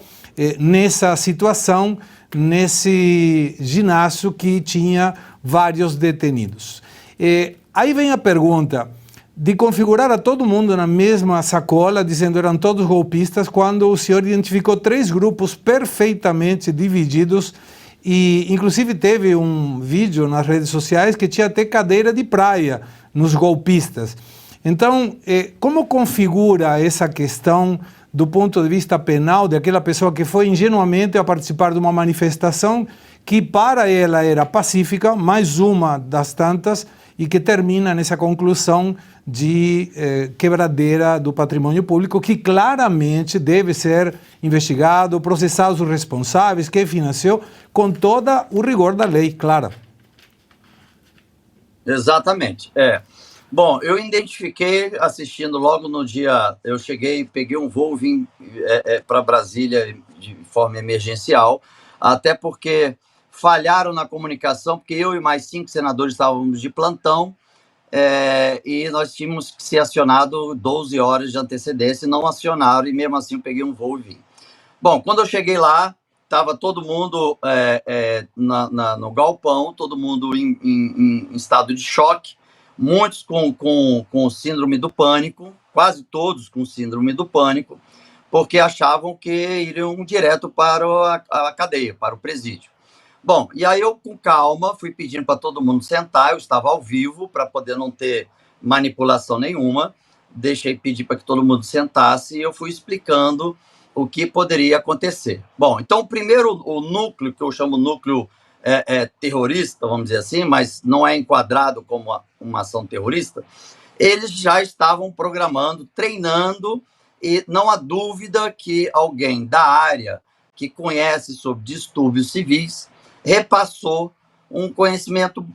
nessa situação, nesse ginásio que tinha vários detenidos. Aí vem a pergunta de configurar a todo mundo na mesma sacola, dizendo que eram todos golpistas, quando o senhor identificou 3 grupos perfeitamente divididos e, inclusive, teve um vídeo nas redes sociais que tinha até cadeira de praia nos golpistas. Então, como configura essa questão do ponto de vista penal daquela pessoa que foi ingenuamente a participar de uma manifestação que para ela era pacífica, mais uma das tantas, e que termina nessa conclusão de quebradeira do patrimônio público, que claramente deve ser investigado, processados os responsáveis, quem financiou, com todo o rigor da lei, claro. Exatamente, Bom, eu identifiquei assistindo logo no dia, eu cheguei, peguei um voo, vim para Brasília de forma emergencial, até porque falharam na comunicação, porque eu e mais 5 senadores estávamos de plantão, e nós tínhamos que ser acionado 12 horas de antecedência, e não acionaram, e mesmo assim eu peguei um voo e vim. Bom, quando eu cheguei lá, estava todo mundo no galpão, todo mundo em estado de choque, muitos com síndrome do pânico, quase todos com síndrome do pânico, porque achavam que iriam direto para a cadeia, para o presídio. Bom, e aí eu, com calma, fui pedindo para todo mundo sentar, eu estava ao vivo, para poder não ter manipulação nenhuma, deixei pedir para que todo mundo sentasse e eu fui explicando o que poderia acontecer. Bom, então, primeiro, o núcleo, que eu chamo núcleo terrorista, vamos dizer assim, mas não é enquadrado como uma ação terrorista, eles já estavam programando, treinando, e não há dúvida que alguém da área que conhece sobre distúrbios civis repassou um conhecimento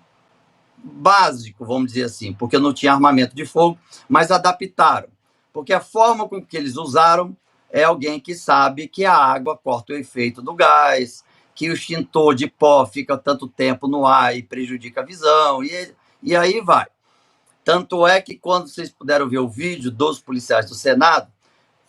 básico, vamos dizer assim, porque não tinha armamento de fogo, mas adaptaram. Porque a forma com que eles usaram é alguém que sabe que a água corta o efeito do gás, que o extintor de pó fica tanto tempo no ar e prejudica a visão, e aí vai. Tanto é que quando vocês puderam ver o vídeo dos policiais do Senado,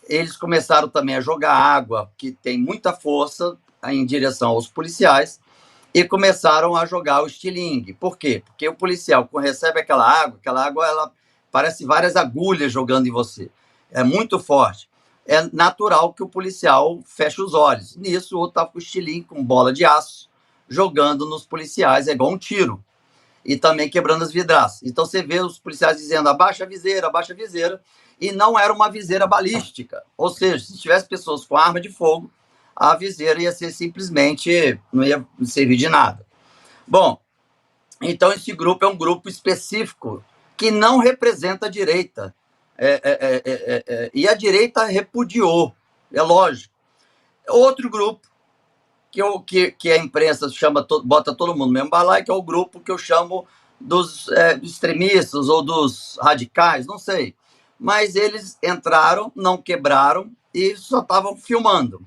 eles começaram também a jogar água, que tem muita força, em direção aos policiais, e começaram a jogar o estilingue. Por quê? Porque o policial, quando recebe aquela água ela parece várias agulhas jogando em você. É muito forte. É natural que o policial feche os olhos. Nisso, o outro estava com o estilingue, com bola de aço, jogando nos policiais, é igual um tiro. E também quebrando as vidraças. Então, você vê os policiais dizendo, abaixa a viseira, e não era uma viseira balística. Ou seja, se tivesse pessoas com arma de fogo, a viseira ia ser simplesmente, não ia servir de nada. Bom, então esse grupo é um grupo específico que não representa a direita. E a direita repudiou, é lógico. Outro grupo que a imprensa bota todo mundo no mesmo balaio, que é o grupo que eu chamo dos extremistas ou dos radicais, não sei. Mas eles entraram, não quebraram e só estavam filmando.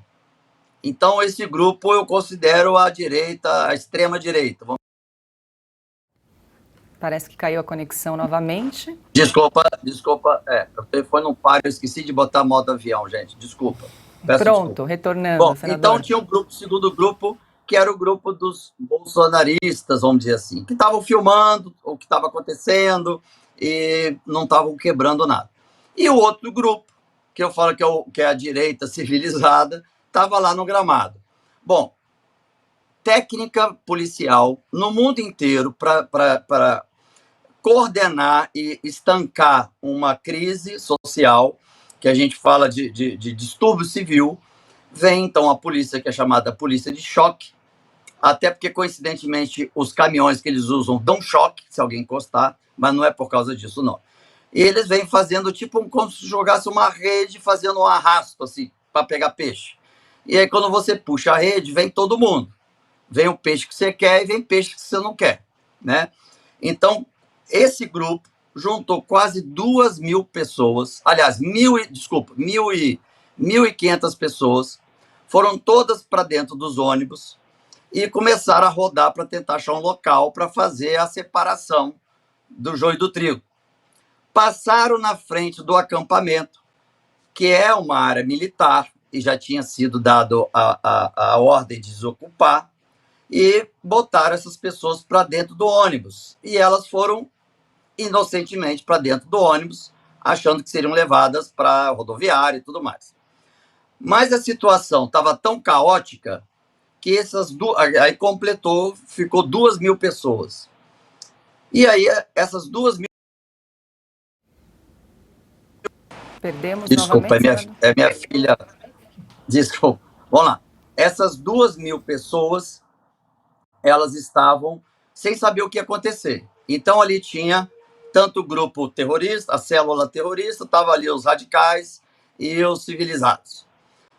Então, esse grupo eu considero a direita, a extrema-direita. Parece que caiu a conexão novamente. Desculpa, o telefone não para, eu esqueci de botar modo avião, gente, desculpa. Pronto, desculpa. retornando, Bom, senador. então tinha o segundo grupo, que era o grupo dos bolsonaristas, vamos dizer assim, que estavam filmando o que estava acontecendo e não estavam quebrando nada. E o outro grupo, que eu falo que é a direita civilizada, estava lá no gramado. Bom, técnica policial no mundo inteiro para coordenar e estancar uma crise social, que a gente fala de distúrbio civil, vem então a polícia, que é chamada polícia de choque, até porque, coincidentemente, os caminhões que eles usam dão choque se alguém encostar, mas não é por causa disso, não. E eles vêm fazendo tipo como se jogasse uma rede, fazendo um arrasto, assim, para pegar peixe. E aí, quando você puxa a rede, vem todo mundo. Vem o peixe que você quer e vem peixe que você não quer, né? Então, esse grupo juntou quase 2.000 pessoas, aliás, 1.500 pessoas, foram todas para dentro dos ônibus e começaram a rodar para tentar achar um local para fazer a separação do joio do trigo. Passaram na frente do acampamento, que é uma área militar, e já tinha sido dado a ordem de desocupar, e botaram essas pessoas para dentro do ônibus. E elas foram inocentemente para dentro do ônibus, achando que seriam levadas para a rodoviária e tudo mais. Mas a situação estava tão caótica que aí completou, ficou 2.000 pessoas. E aí essas 2.000... Perdemos Desculpa, novamente. é minha filha. Desculpa. Vamos lá. Essas 2.000 pessoas, elas estavam sem saber o que ia acontecer. Então, ali tinha tanto o grupo terrorista, a célula terrorista, estavam ali os radicais e os civilizados.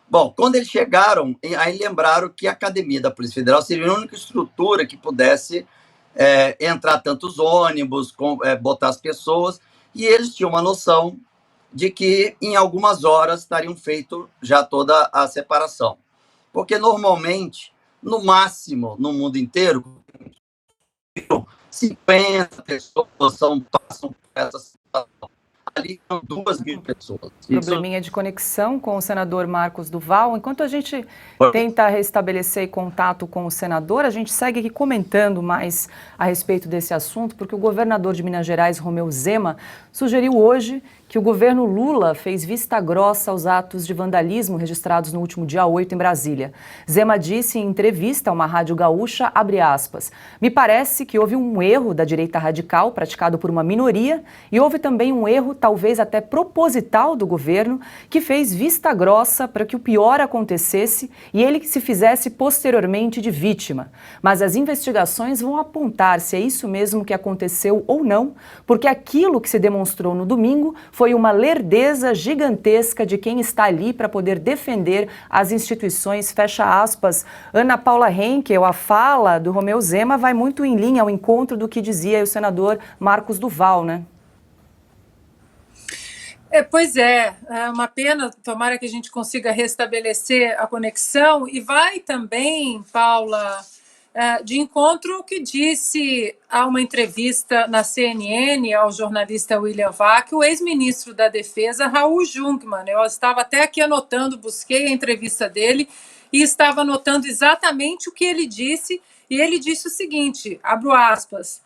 Bom, quando eles chegaram, aí lembraram que a Academia da Polícia Federal seria a única estrutura que pudesse entrar tantos ônibus, botar as pessoas, e eles tinham uma noção de que em algumas horas estariam feito já toda a separação. Porque normalmente, no máximo, no mundo inteiro, 50 pessoas passam por essa situação. Ali são 2.000 pessoas. Probleminha de conexão com o senador Marcos Duval. Enquanto a gente tenta restabelecer contato com o senador, a gente segue aqui comentando mais a respeito desse assunto, porque o governador de Minas Gerais, Romeu Zema, sugeriu hoje que o governo Lula fez vista grossa aos atos de vandalismo registrados no último dia 8 em Brasília. Zema disse em entrevista a uma rádio gaúcha, abre aspas, me parece que houve um erro da direita radical praticado por uma minoria e houve também um erro, talvez até proposital do governo, que fez vista grossa para que o pior acontecesse e ele se fizesse posteriormente de vítima. Mas as investigações vão apontar se é isso mesmo que aconteceu ou não, porque aquilo que se demonstrou no domingo foi uma lerdeza gigantesca de quem está ali para poder defender as instituições, fecha aspas. Ana Paula Henkel, a fala do Romeu Zema vai muito em linha ao encontro do que dizia o senador Marcos Duval, né? Pois é uma pena, tomara que a gente consiga restabelecer a conexão e vai também, Paula, de encontro ao que disse a uma entrevista na CNN ao jornalista William Vac, o ex-ministro da Defesa, Raul Jungmann. Eu estava até aqui anotando, busquei a entrevista dele e estava anotando exatamente o que ele disse, e ele disse o seguinte, abro aspas,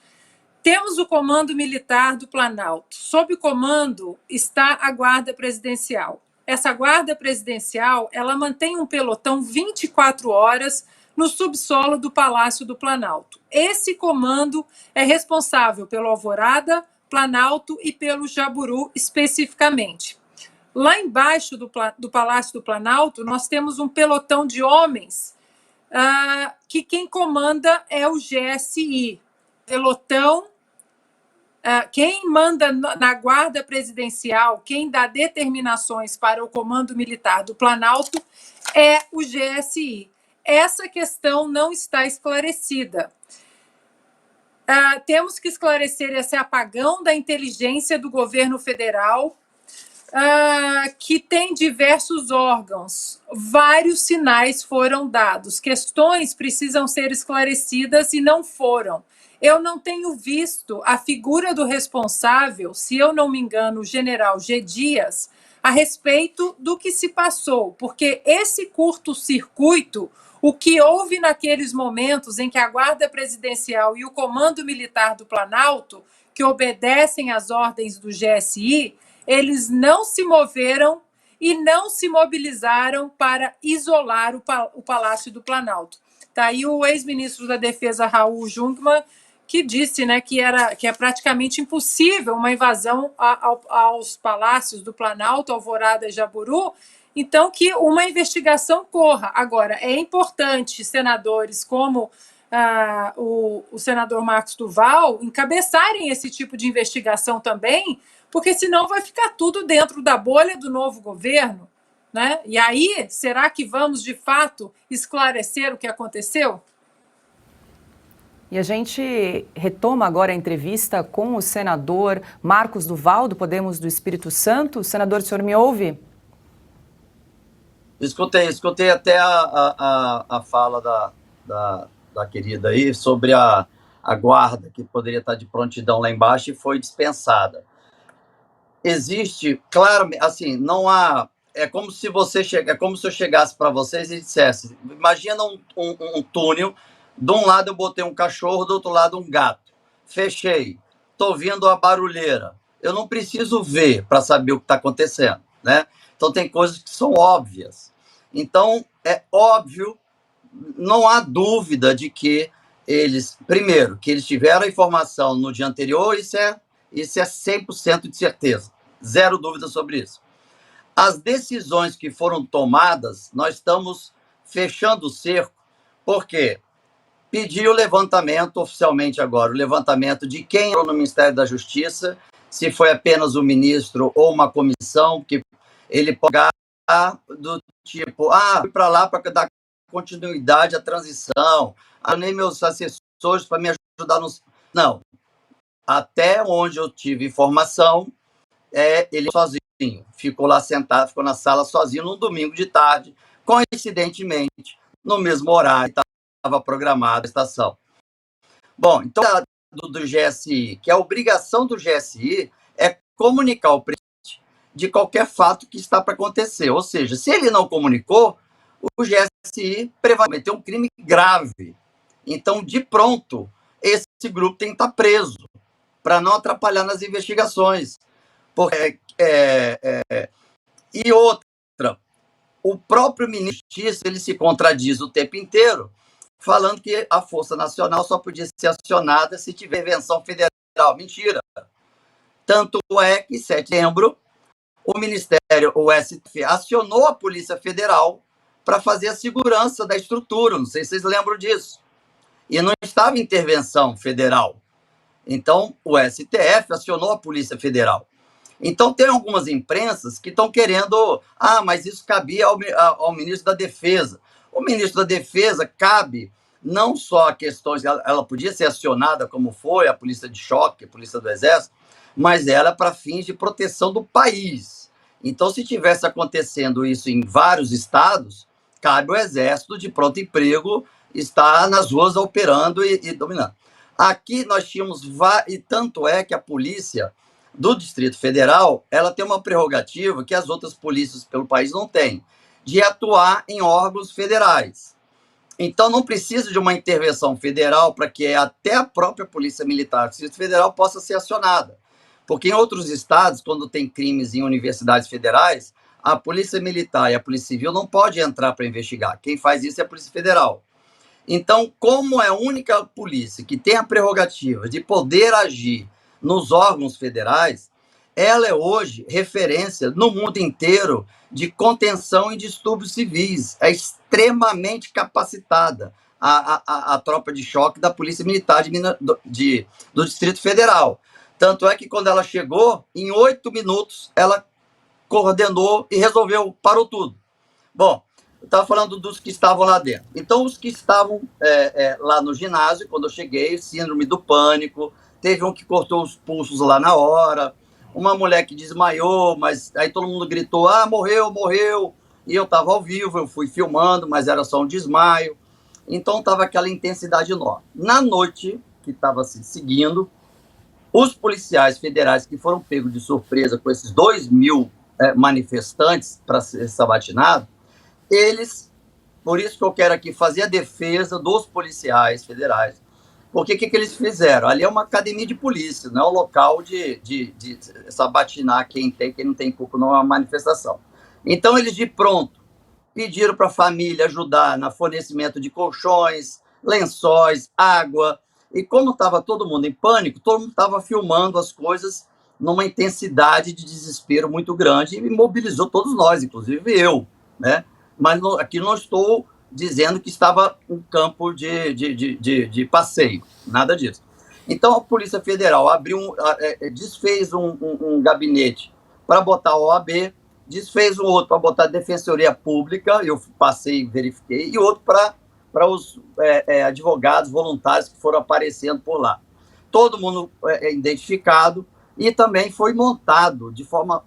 temos o comando militar do Planalto. Sob o comando está a Guarda Presidencial. Essa Guarda Presidencial, ela mantém um pelotão 24 horas no subsolo do Palácio do Planalto. Esse comando é responsável pelo Alvorada, Planalto e pelo Jaburu especificamente. Lá embaixo do Palácio do Planalto, nós temos um pelotão de homens que quem comanda é o GSI. Pelotão, quem manda na Guarda Presidencial, quem dá determinações para o Comando Militar do Planalto é o GSI. Essa questão não está esclarecida. Temos que esclarecer esse apagão da inteligência do governo federal, que tem diversos órgãos. Vários sinais foram dados. Questões precisam ser esclarecidas e não foram. Eu não tenho visto a figura do responsável, se eu não me engano, o general G. Dias, a respeito do que se passou, porque esse curto-circuito, o que houve naqueles momentos em que a Guarda Presidencial e o Comando Militar do Planalto, que obedecem às ordens do GSI, eles não se moveram e não se mobilizaram para isolar o Palácio do Planalto. Está aí o ex-ministro da Defesa, Raul Jungmann, que disse, né, que é praticamente impossível uma invasão aos palácios do Planalto, Alvorada e Jaburu, então que uma investigação corra. Agora, é importante senadores como o senador Marcos Duval encabeçarem esse tipo de investigação também, porque senão vai ficar tudo dentro da bolha do novo governo, né? E aí, será que vamos, de fato, esclarecer o que aconteceu? E a gente retoma agora a entrevista com o senador Marcos Duval, do Podemos do Espírito Santo. Senador, o senhor me ouve? Escutei até a fala da querida aí sobre a guarda que poderia estar de prontidão lá embaixo e foi dispensada. Existe, claro, assim, não há. É como se eu chegasse para vocês e dissesse: imagina um túnel, de um lado eu botei um cachorro, do outro lado um gato. Fechei, estou ouvindo a barulheira. Eu não preciso ver para saber o que está acontecendo, né? Então tem coisas que são óbvias. Então é óbvio, não há dúvida de que primeiro, que eles tiveram a informação no dia anterior, isso é 100% de certeza. Zero dúvida sobre isso. As decisões que foram tomadas, nós estamos fechando o cerco, porque pediu o levantamento, oficialmente agora, o levantamento de quem entrou no Ministério da Justiça, se foi apenas o ministro ou uma comissão, que ele pode pegar do tipo, fui para lá para dar continuidade à transição, nem meus assessores para me ajudar nos... Não. Até onde eu tive informação, ele sozinho, ficou lá sentado, ficou na sala sozinho num domingo de tarde, coincidentemente, no mesmo horário que estava programada a estação. Bom, então, do GSI, que a obrigação do GSI é comunicar ao presidente de qualquer fato que está para acontecer. Ou seja, se ele não comunicou, o GSI provavelmente tem um crime grave. Então, de pronto, esse grupo tem que estar preso para não atrapalhar nas investigações. E outra, o próprio ministro da Justiça, ele se contradiz o tempo inteiro, falando que a Força Nacional só podia ser acionada se tiver intervenção federal. Mentira. Tanto é que, em setembro, o Ministério, o STF, acionou a Polícia Federal para fazer a segurança da estrutura. Não sei se vocês lembram disso. E não estava intervenção federal. Então, o STF acionou a Polícia Federal. Então, tem algumas imprensas que estão querendo... mas isso cabia ao ministro da Defesa. O ministro da Defesa cabe não só a questões... Ela podia ser acionada, como foi, a Polícia de Choque, a Polícia do Exército, mas ela para fins de proteção do país. Então, se tivesse acontecendo isso em vários estados, cabe ao Exército de pronto emprego estar nas ruas operando e dominando. Aqui nós tínhamos... E tanto é que a polícia do Distrito Federal, ela tem uma prerrogativa que as outras polícias pelo país não têm, de atuar em órgãos federais. Então, não precisa de uma intervenção federal para que até a própria Polícia Militar do Distrito Federal possa ser acionada. Porque em outros estados, quando tem crimes em universidades federais, a Polícia Militar e a Polícia Civil não pode entrar para investigar. Quem faz isso é a Polícia Federal. Então, como é a única polícia que tem a prerrogativa de poder agir nos órgãos federais, ela é hoje referência no mundo inteiro de contenção em distúrbios civis. É extremamente capacitada a tropa de choque da Polícia Militar do Distrito Federal. Tanto é que quando ela chegou, em 8 minutos, ela coordenou e resolveu, parou tudo. Bom, eu estava falando dos que estavam lá dentro. Então, os que estavam lá no ginásio, quando eu cheguei, síndrome do pânico, teve um que cortou os pulsos lá na hora, uma mulher que desmaiou, mas aí todo mundo gritou, morreu, e eu estava ao vivo, eu fui filmando, mas era só um desmaio, então estava aquela intensidade enorme. Na noite, que estava se seguindo, os policiais federais que foram pegos de surpresa com esses 2.000 manifestantes para ser sabatinado, eles, por isso que eu quero aqui fazer a defesa dos policiais federais, porque o que eles fizeram? Ali é uma academia de polícia, não é um local de sabatinar quem não tem culpa numa manifestação. Então, eles de pronto pediram para a família ajudar no fornecimento de colchões, lençóis, água, e como estava todo mundo em pânico, todo mundo estava filmando as coisas numa intensidade de desespero muito grande e mobilizou todos nós, inclusive eu, né? Mas aqui não estou dizendo que estava um campo de passeio, nada disso. Então, a Polícia Federal desfez um gabinete para botar a OAB, desfez um outro para botar a Defensoria Pública, eu passei e verifiquei, e outro para para os advogados voluntários que foram aparecendo por lá. Todo mundo identificado, e também foi montado de forma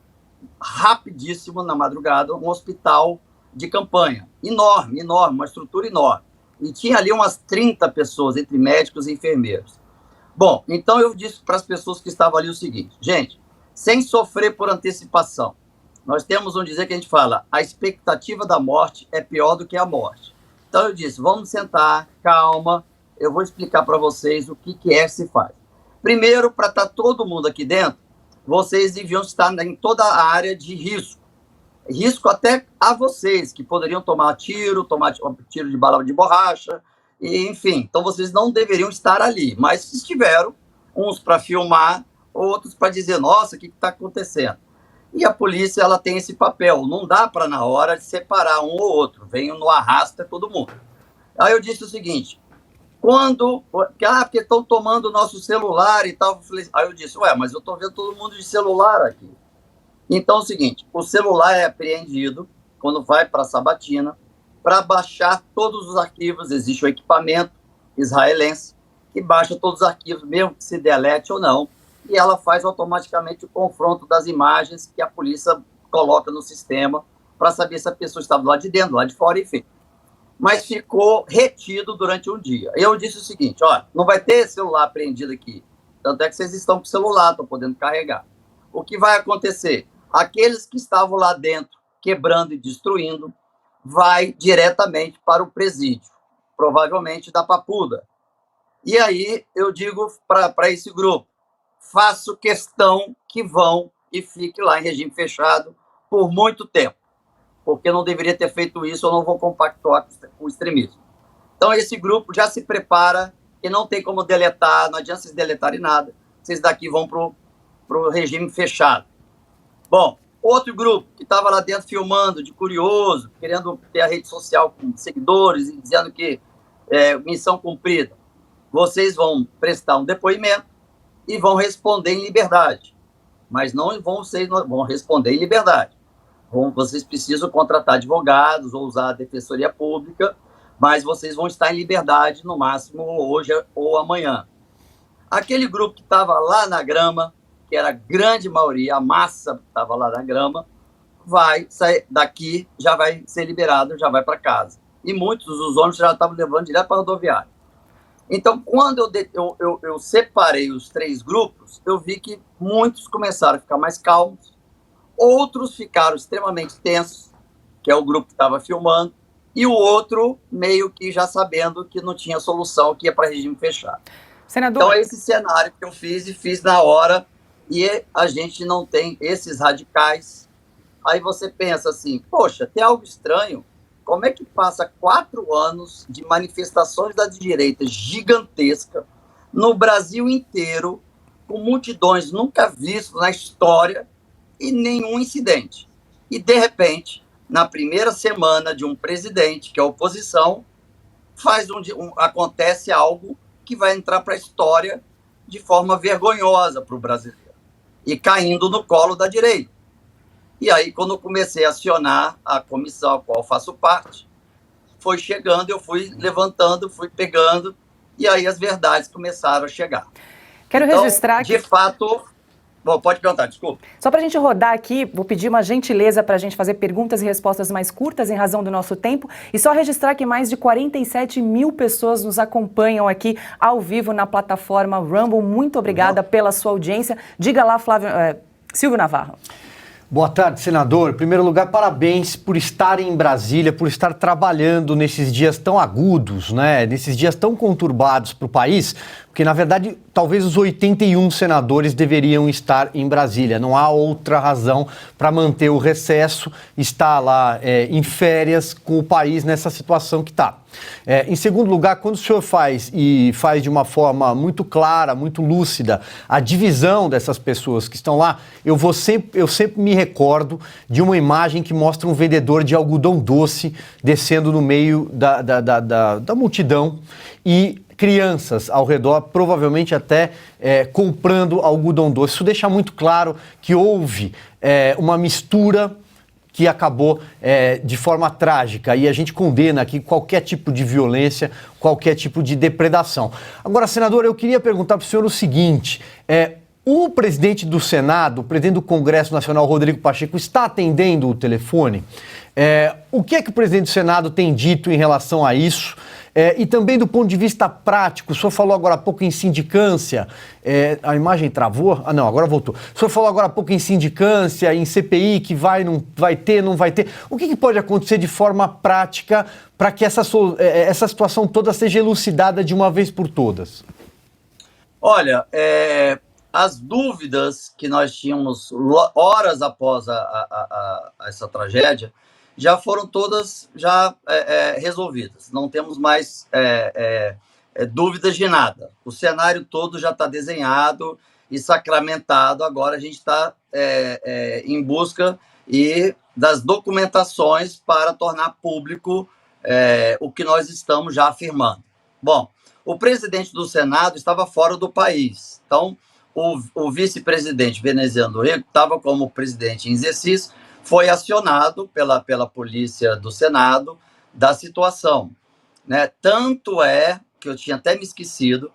rapidíssima, na madrugada, um hospital de campanha. Enorme, uma estrutura enorme. E tinha ali umas 30 pessoas, entre médicos e enfermeiros. Bom, então eu disse para as pessoas que estavam ali o seguinte: gente, sem sofrer por antecipação, nós temos um dizer que a gente fala, a expectativa da morte é pior do que a morte. Então eu disse, vamos sentar, calma, eu vou explicar para vocês o que que se faz. Primeiro, para estar todo mundo aqui dentro, vocês deviam estar em toda a área de risco. Risco até a vocês, que poderiam tomar tiro de bala de borracha, e, enfim. Então, vocês não deveriam estar ali. Mas estiveram, uns para filmar, outros para dizer, nossa, o que está acontecendo? E a polícia, ela tem esse papel. Não dá para, na hora, de separar um ou outro. Vem no arrasto, todo mundo. Aí eu disse o seguinte, porque estão tomando o nosso celular e tal. Aí eu disse, mas eu estou vendo todo mundo de celular aqui. Então é o seguinte, o celular é apreendido quando vai para a sabatina para baixar todos os arquivos. Existe um equipamento israelense que baixa todos os arquivos, mesmo que se delete ou não, e ela faz automaticamente o confronto das imagens que a polícia coloca no sistema para saber se a pessoa estava do lado de dentro, do lado de fora, enfim. Mas ficou retido durante um dia. Eu disse o seguinte, olha, não vai ter celular apreendido aqui, tanto é que vocês estão com o celular, estão podendo carregar. O que vai acontecer? Aqueles que estavam lá dentro, quebrando e destruindo, vai diretamente para o presídio, provavelmente da Papuda. E aí eu digo para esse grupo, faço questão que vão e fiquem lá em regime fechado por muito tempo, porque não deveria ter feito isso, eu não vou compactuar com o extremismo. Então esse grupo já se prepara, e não tem como deletar, não adianta vocês deletarem nada, vocês daqui vão para o regime fechado. Bom, outro grupo que estava lá dentro filmando, de curioso, querendo ter a rede social com seguidores e dizendo que missão cumprida. Vocês vão prestar um depoimento e vão responder em liberdade. Mas não vão responder em liberdade. Vocês precisam contratar advogados ou usar a defensoria pública, mas vocês vão estar em liberdade no máximo hoje ou amanhã. Aquele grupo que estava lá na grama, que era a grande maioria, a massa que estava lá na grama, vai sair daqui, já vai ser liberado, já vai para casa. E muitos dos ônibus já estavam levando direto para a rodoviária. Então, quando eu separei os três grupos, eu vi que muitos começaram a ficar mais calmos, outros ficaram extremamente tensos, que é o grupo que estava filmando, e o outro meio que já sabendo que não tinha solução, que ia para regime fechado. Senador... Então, é esse cenário que eu fiz na hora, e a gente não tem esses radicais. Aí você pensa assim, poxa, tem algo estranho. Como é que passa 4 anos de manifestações da direita gigantesca no Brasil inteiro, com multidões nunca vistas na história e nenhum incidente? E, de repente, na primeira semana de um presidente, que é a oposição, acontece algo que vai entrar para a história de forma vergonhosa para o brasileiro. E caindo no colo da direita. E aí, quando eu comecei a acionar a comissão a qual faço parte, foi chegando, eu fui levantando, fui pegando, e aí as verdades começaram a chegar. Quero registrar de fato... Bom, pode perguntar, desculpa. Só para a gente rodar aqui, vou pedir uma gentileza para a gente fazer perguntas e respostas mais curtas em razão do nosso tempo. E só registrar que mais de 47 mil pessoas nos acompanham aqui ao vivo na plataforma Rumble. Muito obrigada pela sua audiência. Diga lá, Silvio Navarro. Boa tarde, senador. Em primeiro lugar, parabéns por estar em Brasília, por estar trabalhando nesses dias tão agudos, né? Nesses dias tão conturbados para o país, porque, na verdade, talvez os 81 senadores deveriam estar em Brasília. Não há outra razão para manter o recesso, estar lá em férias com o país nessa situação que está. Em segundo lugar, quando o senhor faz de uma forma muito clara, muito lúcida, a divisão dessas pessoas que estão lá, eu sempre me recordo de uma imagem que mostra um vendedor de algodão doce descendo no meio da multidão e crianças ao redor, provavelmente até comprando algodão doce. Isso deixa muito claro que houve uma mistura que acabou de forma trágica, e a gente condena aqui qualquer tipo de violência, qualquer tipo de depredação. Agora, senador, eu queria perguntar para o senhor o seguinte, o presidente do Senado, o presidente do Congresso Nacional, Rodrigo Pacheco, está atendendo o telefone? O que é que o presidente do Senado tem dito em relação a isso? E também do ponto de vista prático, o senhor falou agora há pouco em sindicância, a imagem travou? Ah, não, agora voltou. O senhor falou agora há pouco em sindicância, em CPI, que não vai ter. O que pode acontecer de forma prática para que essa situação toda seja elucidada de uma vez por todas? Olha, as dúvidas que nós tínhamos horas após essa tragédia já foram todas resolvidas. Não temos mais dúvidas de nada. O cenário todo já está desenhado e sacramentado. Agora a gente está em busca das documentações para tornar público o que nós estamos já afirmando. Bom, o presidente do Senado estava fora do país. Então, o vice-presidente veneziano Rego estava como presidente em exercício, foi acionado pela polícia do Senado da situação, né? Tanto que eu tinha até me esquecido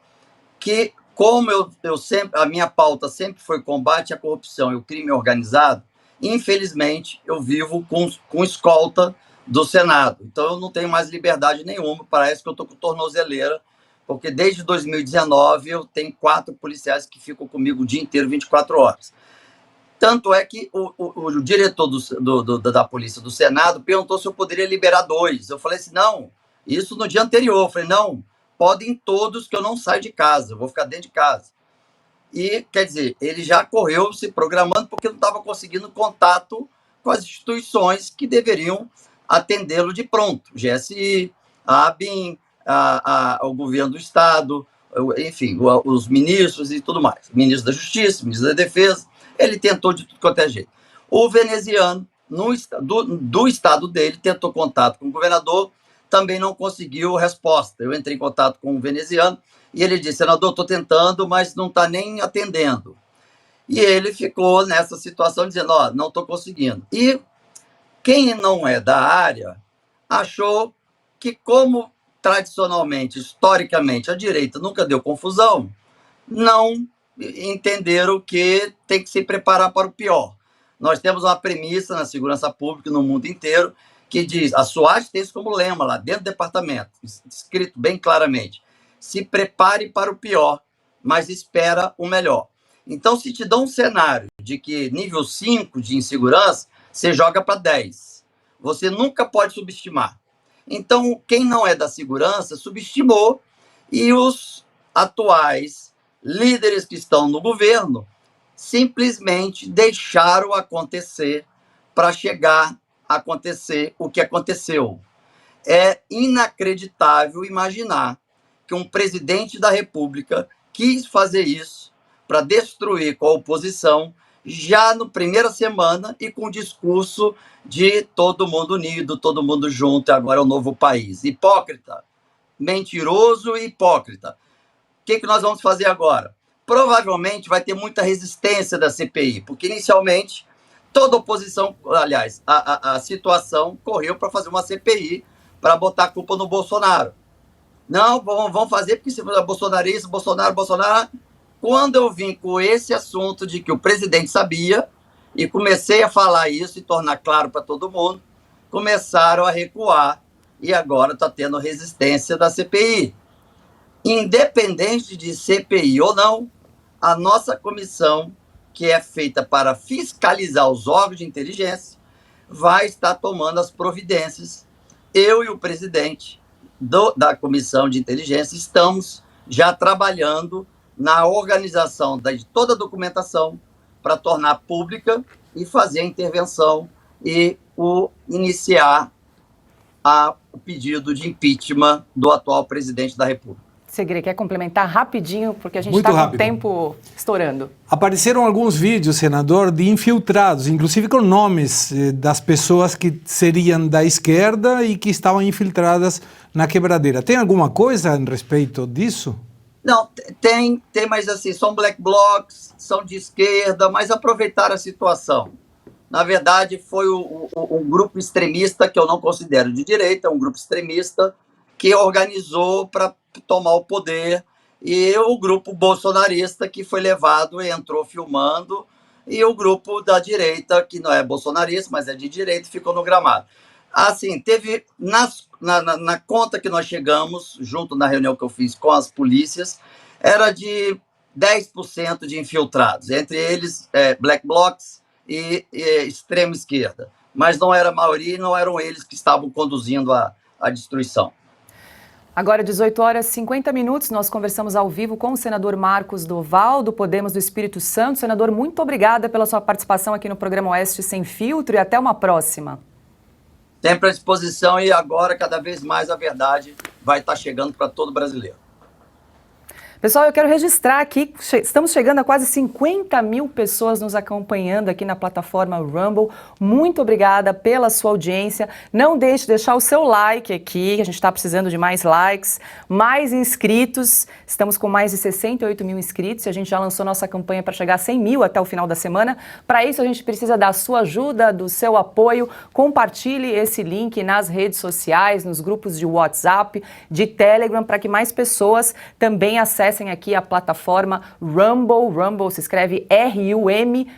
que, como eu sempre, a minha pauta sempre foi combate à corrupção e o crime organizado, infelizmente eu vivo com escolta do Senado. Então eu não tenho mais liberdade nenhuma, parece que eu estou com tornozeleira, porque desde 2019 eu tenho 4 policiais que ficam comigo o dia inteiro, 24 horas. Tanto é que o diretor da polícia do Senado perguntou se eu poderia liberar 2. Eu falei assim, não, isso no dia anterior. Eu falei, não, podem todos que eu não saio de casa, eu vou ficar dentro de casa. E, quer dizer, ele já correu se programando porque não estava conseguindo contato com as instituições que deveriam atendê-lo de pronto. O GSI, a ABIN, o governo do Estado, enfim, os ministros e tudo mais. Ministro da Justiça, ministro da Defesa. Ele tentou de tudo quanto é jeito. O veneziano, do estado dele, tentou contato com o governador, também não conseguiu resposta. Eu entrei em contato com o veneziano e ele disse, senador, estou tentando, mas não está nem atendendo. E ele ficou nessa situação dizendo, não estou conseguindo. E quem não é da área achou que, como tradicionalmente, historicamente, a direita nunca deu confusão, não entenderam que tem que se preparar para o pior. Nós temos uma premissa na segurança pública no mundo inteiro que diz, a SWAT tem isso como lema lá dentro do departamento, escrito bem claramente, se prepare para o pior, mas espera o melhor. Então, se te dão um cenário de que nível 5 de insegurança, você joga para 10. Você nunca pode subestimar. Então, quem não é da segurança subestimou e os atuais líderes que estão no governo simplesmente deixaram acontecer para chegar a acontecer o que aconteceu. É inacreditável imaginar que um presidente da República quis fazer isso para destruir com a oposição já na primeira semana e com o discurso de todo mundo unido, todo mundo junto, agora é o novo país. Hipócrita, mentiroso e hipócrita. O que nós vamos fazer agora? Provavelmente vai ter muita resistência da CPI, porque inicialmente toda a oposição, aliás, a situação correu para fazer uma CPI para botar a culpa no Bolsonaro. Não, vamos fazer porque se for bolsonarista, Bolsonaro. Quando eu vim com esse assunto de que o presidente sabia e comecei a falar isso e tornar claro para todo mundo, começaram a recuar e agora está tendo resistência da CPI. Independente de CPI ou não, a nossa comissão, que é feita para fiscalizar os órgãos de inteligência, vai estar tomando as providências. Eu e o presidente da comissão de inteligência estamos já trabalhando na organização de toda a documentação para tornar pública e fazer a intervenção e iniciar o pedido de impeachment do atual presidente da República. Segre, quer complementar rapidinho, porque a gente está com o tempo estourando. Apareceram alguns vídeos, senador, de infiltrados, inclusive com nomes das pessoas que seriam da esquerda e que estavam infiltradas na quebradeira. Tem alguma coisa a respeito disso? Não, tem, mas assim, são black blocs, são de esquerda, mas aproveitaram a situação. na verdade, foi um grupo extremista que eu não considero de direita, um grupo extremista que organizou para tomar o poder, e o grupo bolsonarista que foi levado e entrou filmando, e o grupo da direita, que não é bolsonarista, mas é de direita, ficou no gramado. Assim, teve na conta que nós chegamos, junto na reunião que eu fiz com as polícias, era de 10% de infiltrados, entre eles black blocs e extrema esquerda. Mas não era a maioria e não eram eles que estavam conduzindo a destruição. Agora, 18 horas e 50 minutos, nós conversamos ao vivo com o senador Marcos Doval, do Podemos do Espírito Santo. Senador, muito obrigada pela sua participação aqui no programa Oeste Sem Filtro e até uma próxima. Sempre à disposição, e agora, cada vez mais, a verdade vai estar chegando para todo brasileiro. Pessoal, eu quero registrar aqui, estamos chegando a quase 50 mil pessoas nos acompanhando aqui na plataforma Rumble. Muito obrigada pela sua audiência. Não deixe de deixar o seu like aqui, a gente está precisando de mais likes, mais inscritos. Estamos com mais de 68 mil inscritos e a gente já lançou nossa campanha para chegar a 100 mil até o final da semana. Para isso, a gente precisa da sua ajuda, do seu apoio. Compartilhe esse link nas redes sociais, nos grupos de WhatsApp, de Telegram, para que mais pessoas também acessem aqui a plataforma Rumble. Rumble se escreve RUMBLE.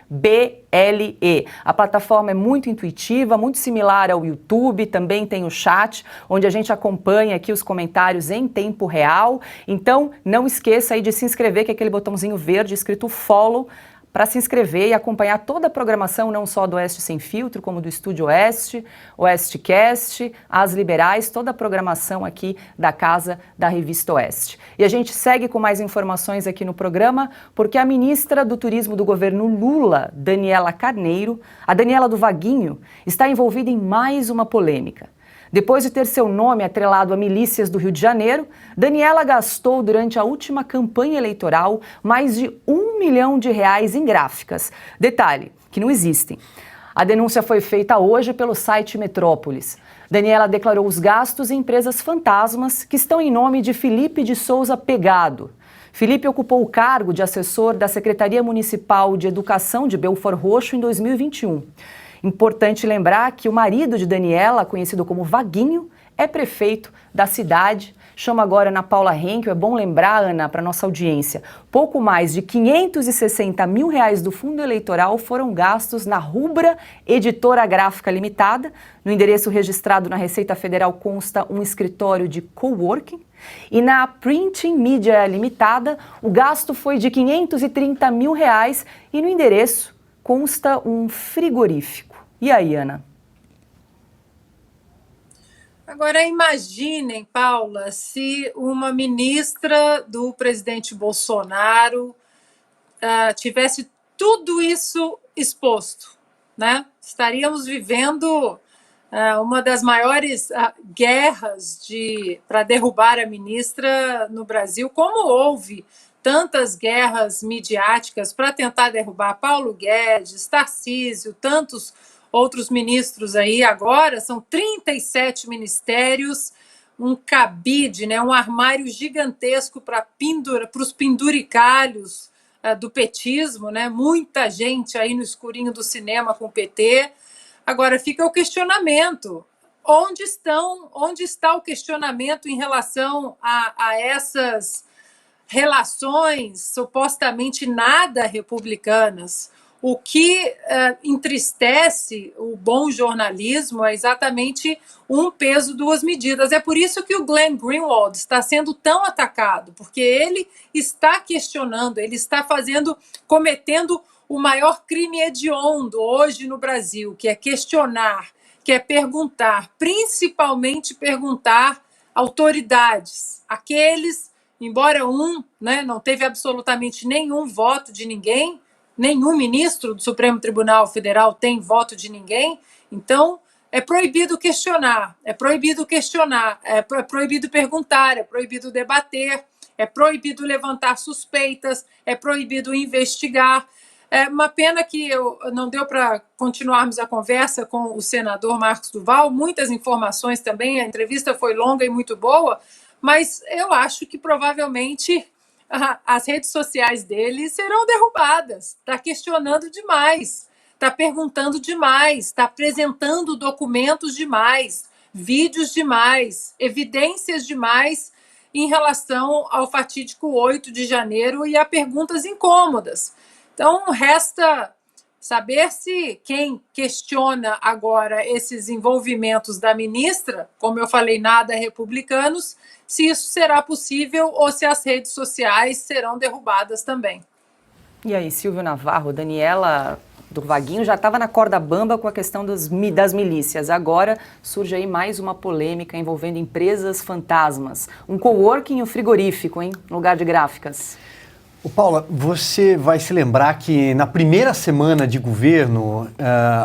A plataforma é muito intuitiva, muito similar ao YouTube, também tem o chat, onde a gente acompanha aqui os comentários em tempo real. Então, não esqueça aí de se inscrever, que é aquele botãozinho verde escrito follow, para se inscrever e acompanhar toda a programação, não só do Oeste Sem Filtro, como do Estúdio Oeste, Oestecast, As Liberais, toda a programação aqui da Casa da Revista Oeste. E a gente segue com mais informações aqui no programa, porque a ministra do Turismo do governo Lula, Daniela Carneiro, a Daniela do Vaguinho, está envolvida em mais uma polêmica. Depois de ter seu nome atrelado a milícias do Rio de Janeiro, Daniela gastou durante a última campanha eleitoral mais de R$1 milhão em gráficas. Detalhe, que não existem. A denúncia foi feita hoje pelo site Metrópolis. Daniela declarou os gastos em empresas fantasmas que estão em nome de Felipe de Souza Pegado. Felipe ocupou o cargo de assessor da Secretaria Municipal de Educação de Belford Roxo em 2021. Importante lembrar que o marido de Daniela, conhecido como Vaguinho, é prefeito da cidade. Chama agora Ana Paula Henkel. É bom lembrar, Ana, para nossa audiência, pouco mais de R$560 mil do fundo eleitoral foram gastos na Rubra Editora Gráfica Limitada. No endereço registrado na Receita Federal consta um escritório de coworking. E na Printing Media Limitada, o gasto foi de R$530 mil e no endereço consta um frigorífico. E aí, Ana? Agora, imaginem, Paula, se uma ministra do presidente Bolsonaro tivesse tudo isso exposto, né? Estaríamos vivendo uma das maiores guerras para derrubar a ministra no Brasil, como houve tantas guerras midiáticas para tentar derrubar Paulo Guedes, Tarcísio, tantos outros ministros aí. Agora são 37 ministérios, um cabide, né, um armário gigantesco para os penduricalhos do petismo, né, muita gente aí no escurinho do cinema com o PT. Agora fica o questionamento. Onde está o questionamento em relação a essas relações supostamente nada republicanas? O que entristece o bom jornalismo é exatamente um peso, duas medidas. É por isso que o Glenn Greenwald está sendo tão atacado, porque ele está questionando, ele está cometendo o maior crime hediondo hoje no Brasil, que é questionar, que é perguntar, principalmente perguntar autoridades, aqueles, embora não teve absolutamente nenhum voto de ninguém, nenhum ministro do Supremo Tribunal Federal tem voto de ninguém, então é proibido questionar, é proibido perguntar, é proibido debater, é proibido levantar suspeitas, é proibido investigar. É uma pena que não deu para continuarmos a conversa com o senador Marcos Doval, muitas informações também, a entrevista foi longa e muito boa, mas eu acho que provavelmente as redes sociais dele serão derrubadas. Está questionando demais. está perguntando demais, está apresentando documentos demais, vídeos demais, evidências demais em relação ao fatídico 8 de janeiro e a perguntas incômodas. Então, resta saber se quem questiona agora esses envolvimentos da ministra, como eu falei, nada republicanos, se isso será possível ou se as redes sociais serão derrubadas também. E aí, Silvio Navarro, Daniela do Vaguinho já estava na corda bamba com a questão das milícias. Agora surge aí mais uma polêmica envolvendo empresas fantasmas. Um coworking e um frigorífico, hein? No lugar de gráficas. Ô Paula, você vai se lembrar que na primeira semana de governo,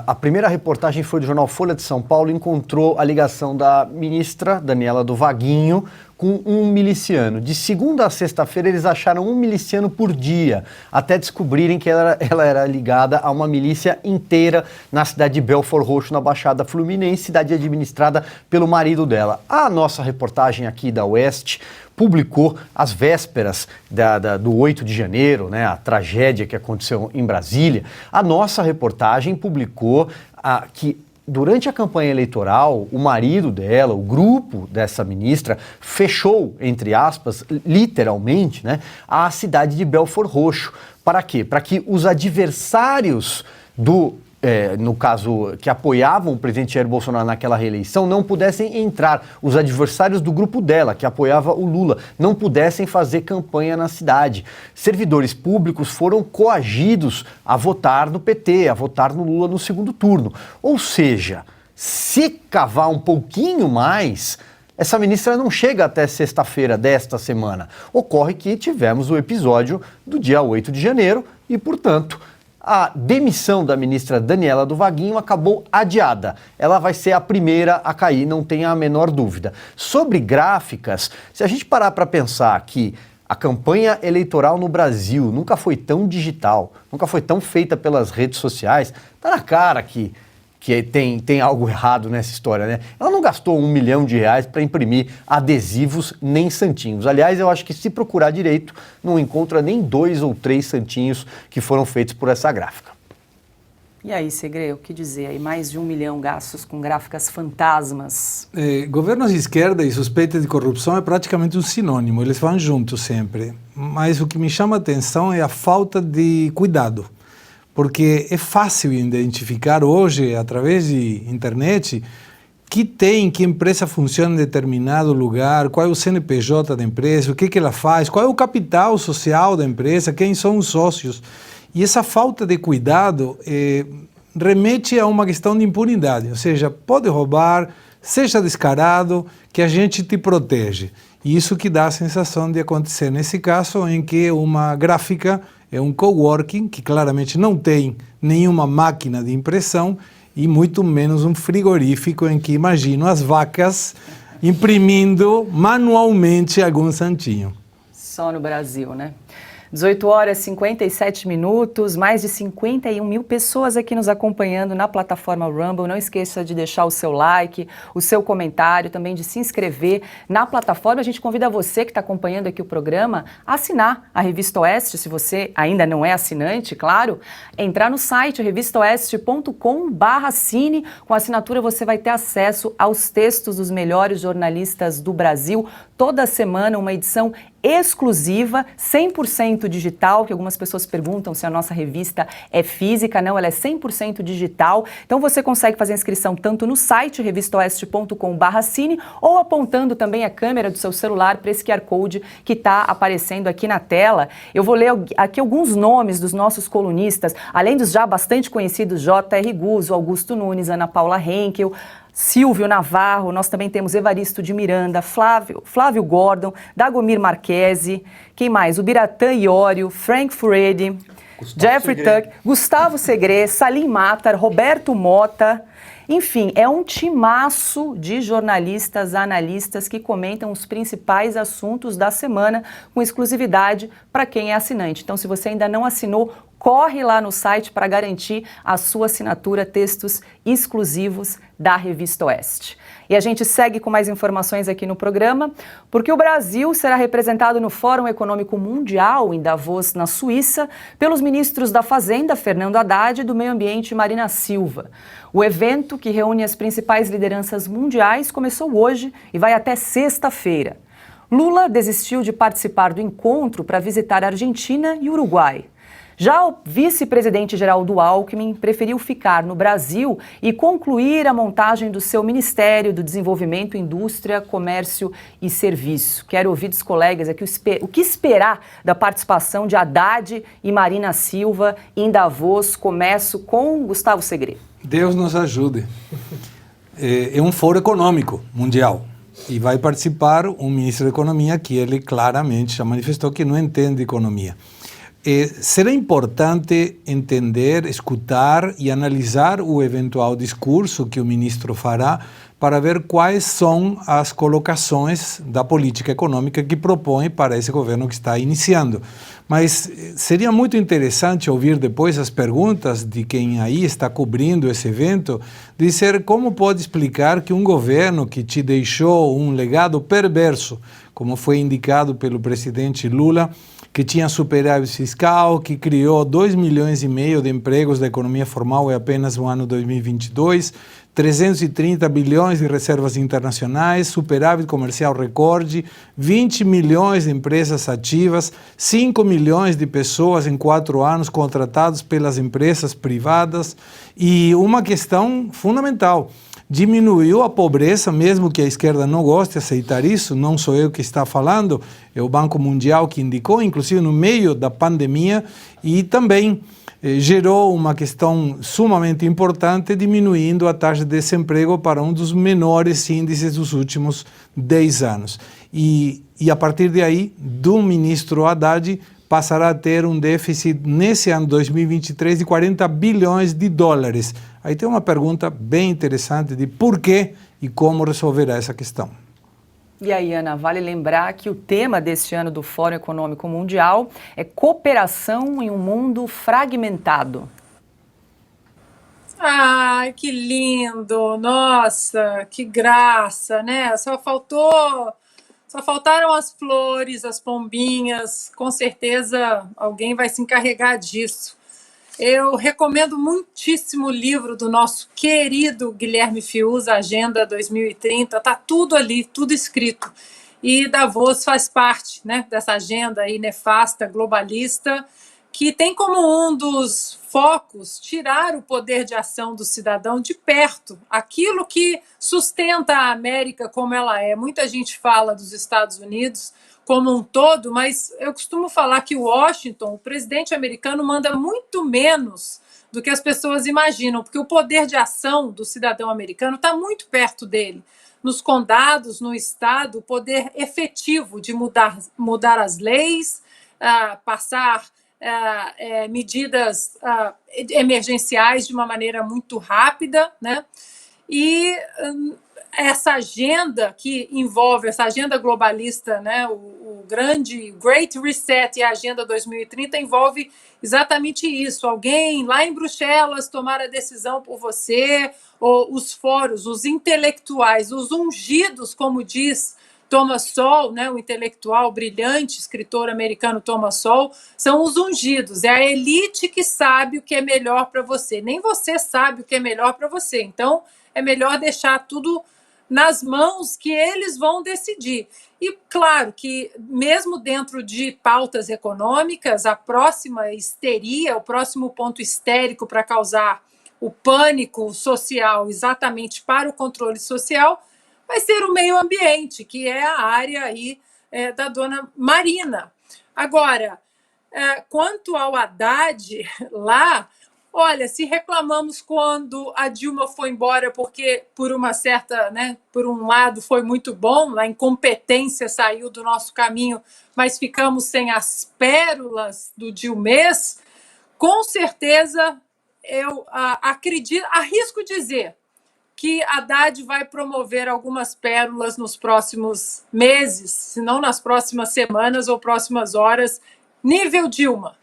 a primeira reportagem foi do jornal Folha de São Paulo, encontrou a ligação da ministra Daniela do Vaguinho com um miliciano. De segunda a sexta-feira eles acharam um miliciano por dia, até descobrirem que ela era ligada a uma milícia inteira na cidade de Belford Roxo, na Baixada Fluminense, cidade administrada pelo marido dela. A nossa reportagem aqui da Oeste publicou às vésperas do 8 de janeiro, né, a tragédia que aconteceu em Brasília. A nossa reportagem publicou que durante a campanha eleitoral, o marido dela, o grupo dessa ministra, fechou, entre aspas, literalmente, né, a cidade de Belford Roxo. Para quê? Para que os adversários no caso, que apoiavam o presidente Jair Bolsonaro naquela reeleição, não pudessem entrar. Os adversários do grupo dela, que apoiava o Lula, não pudessem fazer campanha na cidade. Servidores públicos foram coagidos a votar no PT, a votar no Lula no segundo turno. Ou seja, se cavar um pouquinho mais, essa ministra não chega até sexta-feira desta semana. Ocorre que tivemos o episódio do dia 8 de janeiro e, portanto, a demissão da ministra Daniela do Vaguinho acabou adiada. Ela vai ser a primeira a cair, não tenha a menor dúvida. Sobre gráficas, se a gente parar para pensar que a campanha eleitoral no Brasil nunca foi tão digital, nunca foi tão feita pelas redes sociais, tá na cara que tem algo errado nessa história, né? Ela não gastou R$1 milhão para imprimir adesivos nem santinhos. Aliás, eu acho que se procurar direito, não encontra nem 2 ou 3 santinhos que foram feitos por essa gráfica. E aí, Segre, o que dizer? Aí mais de R$1 milhão gastos com gráficas fantasmas. Governos de esquerda e suspeita de corrupção é praticamente um sinônimo, eles vão juntos sempre. Mas o que me chama a atenção é a falta de cuidado. Porque é fácil identificar hoje, através de internet, que empresa funciona em determinado lugar, qual é o CNPJ da empresa, o que ela faz, qual é o capital social da empresa, quem são os sócios. E essa falta de cuidado remete a uma questão de impunidade, ou seja, pode roubar, seja descarado, que a gente te protege. E isso que dá a sensação de acontecer nesse caso em que uma gráfica é um coworking que claramente não tem nenhuma máquina de impressão e muito menos um frigorífico em que imagino as vacas imprimindo manualmente algum santinho. Só no Brasil, né? 18 horas e 57 minutos, mais de 51 mil pessoas aqui nos acompanhando na plataforma Rumble. Não esqueça de deixar o seu like, o seu comentário, também de se inscrever na plataforma. A gente convida você que está acompanhando aqui o programa a assinar a Revista Oeste, se você ainda não é assinante, claro. Entrar no site revistaoeste.com/assine. Com a assinatura você vai ter acesso aos textos dos melhores jornalistas do Brasil. Toda semana uma edição exclusiva, 100% digital, que algumas pessoas perguntam se a nossa revista é física. Não, ela é 100% digital. Então você consegue fazer a inscrição tanto no site revistaoeste.com/assine ou apontando também a câmera do seu celular para esse QR Code que está aparecendo aqui na tela. Eu vou ler aqui alguns nomes dos nossos colunistas, além dos já bastante conhecidos J.R. Guzzo, Augusto Nunes, Ana Paula Henkel, Silvio Navarro, nós também temos Evaristo de Miranda, Flávio Gordon, Dagomir Marquesi, quem mais? O Biratã Iório, Frank Furedi, Jeffrey Tuck, Gustavo Segre, Salim Matar, Roberto Mota. Enfim, é um timaço de jornalistas, analistas que comentam os principais assuntos da semana com exclusividade para quem é assinante. Então, se você ainda não assinou, corre lá no site para garantir a sua assinatura, textos exclusivos da Revista Oeste. E a gente segue com mais informações aqui no programa, porque o Brasil será representado no Fórum Econômico Mundial em Davos, na Suíça, pelos ministros da Fazenda, Fernando Haddad, e do Meio Ambiente, Marina Silva. O evento, que reúne as principais lideranças mundiais, começou hoje e vai até sexta-feira. Lula desistiu de participar do encontro para visitar a Argentina e o Uruguai. Já o vice-presidente Geraldo Alckmin preferiu ficar no Brasil e concluir a montagem do seu Ministério do Desenvolvimento, Indústria, Comércio e Serviço. Quero ouvir dos colegas aqui o que esperar da participação de Haddad e Marina Silva em Davos. Começo com Gustavo Segre. Deus nos ajude. É um fórum econômico mundial. E vai participar um ministro da Economia que ele claramente já manifestou que não entende economia. Será importante entender, escutar e analisar o eventual discurso que o ministro fará para ver quais são as colocações da política econômica que propõe para esse governo que está iniciando. Mas seria muito interessante ouvir depois as perguntas de quem aí está cobrindo esse evento, dizer como pode explicar que um governo que te deixou um legado perverso, como foi indicado pelo presidente Lula, que tinha superávit fiscal, que criou 2,5 milhões de empregos da economia formal em apenas no ano 2022, 330 bilhões de reservas internacionais, superávit comercial recorde, 20 milhões de empresas ativas, 5 milhões de pessoas em 4 anos contratadas pelas empresas privadas e uma questão fundamental, diminuiu a pobreza, mesmo que a esquerda não goste de aceitar isso, não sou eu que está falando, é o Banco Mundial que indicou, inclusive no meio da pandemia, e também gerou uma questão sumamente importante, diminuindo a taxa de desemprego para um dos menores índices dos últimos 10 anos. E a partir de aí, do ministro Haddad, passará a ter um déficit nesse ano 2023 de 40 bilhões de dólares. Aí tem uma pergunta bem interessante de por que e como resolverá essa questão. E aí, Ana, vale lembrar que o tema deste ano do Fórum Econômico Mundial é cooperação em um mundo fragmentado. Ai, que lindo! Nossa, que graça, né? Só faltaram as flores, as pombinhas. Com certeza alguém vai se encarregar disso. Eu recomendo muitíssimo o livro do nosso querido Guilherme Fius, Agenda 2030. Está tudo ali, tudo escrito. E Davos faz parte, né, dessa agenda aí nefasta, globalista, que tem como um dos focos tirar o poder de ação do cidadão de perto, aquilo que sustenta a América como ela é. Muita gente fala dos Estados Unidos como um todo, mas eu costumo falar que Washington, o presidente americano, manda muito menos do que as pessoas imaginam, porque o poder de ação do cidadão americano está muito perto dele. Nos condados, no estado, o poder efetivo de mudar as leis, passar medidas emergenciais de uma maneira muito rápida, né? E essa agenda que envolve, essa agenda globalista, né, o grande Great Reset e a Agenda 2030 envolve exatamente isso. Alguém lá em Bruxelas tomar a decisão por você, ou os fóruns, os intelectuais, os ungidos, como diz Thomas Sowell, né, o intelectual brilhante, escritor americano Thomas Sowell, são os ungidos. É a elite que sabe o que é melhor para você. Nem você sabe o que é melhor para você. Então, é melhor deixar tudo nas mãos que eles vão decidir. E, claro, que mesmo dentro de pautas econômicas, a próxima histeria, o próximo ponto histérico para causar o pânico social exatamente para o controle social vai ser o meio ambiente, que é a área aí da dona Marina. Agora, quanto ao Haddad lá, olha, se reclamamos quando a Dilma foi embora porque por uma certa, né, por um lado foi muito bom, a incompetência saiu do nosso caminho, mas ficamos sem as pérolas do Dilmês, com certeza eu acredito, arrisco dizer que Haddad vai promover algumas pérolas nos próximos meses, se não nas próximas semanas ou próximas horas, nível Dilma.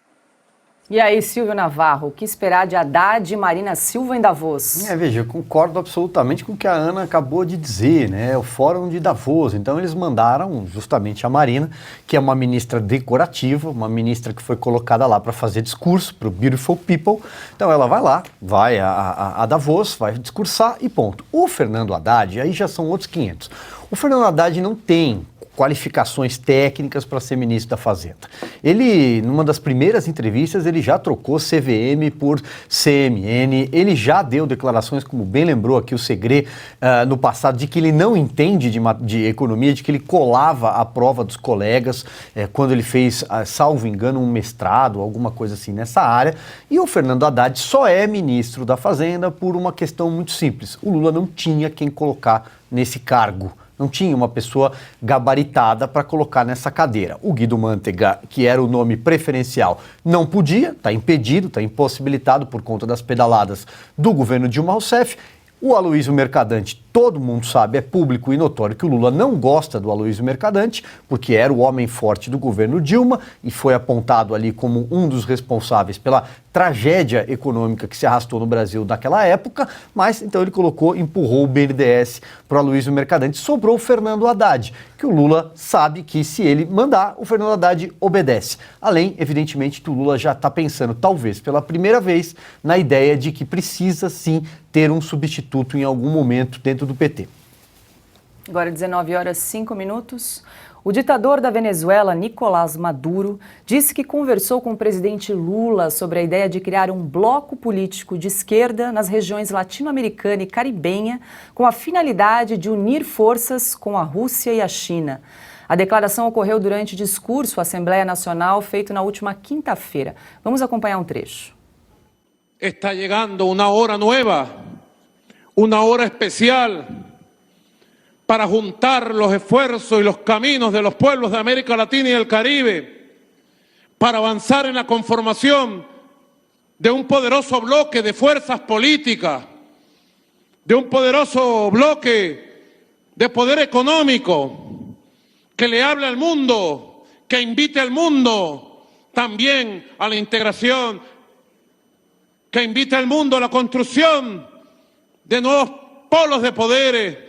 E aí, Silvio Navarro, o que esperar de Haddad e Marina Silva em Davos? Veja, eu concordo absolutamente com o que a Ana acabou de dizer, né? O Fórum de Davos. Então, eles mandaram justamente a Marina, que é uma ministra decorativa, uma ministra que foi colocada lá para fazer discurso para o Beautiful People. Então, ela vai lá, vai a Davos, vai discursar e ponto. O Fernando Haddad, aí já são outros 500. O Fernando Haddad não tem qualificações técnicas para ser ministro da Fazenda. Ele, numa das primeiras entrevistas, ele já trocou CVM por CMN, ele já deu declarações, como bem lembrou aqui o Segré, no passado, de que ele não entende de economia, de que ele colava a prova dos colegas quando ele fez, salvo engano, um mestrado, alguma coisa assim nessa área, e o Fernando Haddad só é ministro da Fazenda por uma questão muito simples. O Lula não tinha quem colocar nesse cargo. Não tinha uma pessoa gabaritada para colocar nessa cadeira. O Guido Mantega, que era o nome preferencial, não podia, está impedido, está impossibilitado por conta das pedaladas do governo Dilma Rousseff. O Aloysio Mercadante, todo mundo sabe, é público e notório que o Lula não gosta do Aloysio Mercadante, porque era o homem forte do governo Dilma e foi apontado ali como um dos responsáveis pela tragédia econômica que se arrastou no Brasil naquela época, mas então ele empurrou o BNDES para o Aloysio Mercadante. Sobrou o Fernando Haddad, que o Lula sabe que se ele mandar, o Fernando Haddad obedece. Além, evidentemente, que o Lula já está pensando, talvez pela primeira vez, na ideia de que precisa sim ter um substituto em algum momento dentro do PT. Agora 19h05. O ditador da Venezuela, Nicolás Maduro, disse que conversou com o presidente Lula sobre a ideia de criar um bloco político de esquerda nas regiões latino-americana e caribenha, com a finalidade de unir forças com a Rússia e a China. A declaração ocorreu durante discurso à Assembleia Nacional feito na última quinta-feira. Vamos acompanhar um trecho. Está llegando una hora nueva, una hora especial, para juntar los esfuerzos y los caminos de los pueblos de América Latina y el Caribe, para avanzar en la conformación de un poderoso bloque de fuerzas políticas, de un poderoso bloque de poder económico, que le hable al mundo, que invite al mundo también a la integración, que invite al mundo a la construcción de nuevos polos de poderes,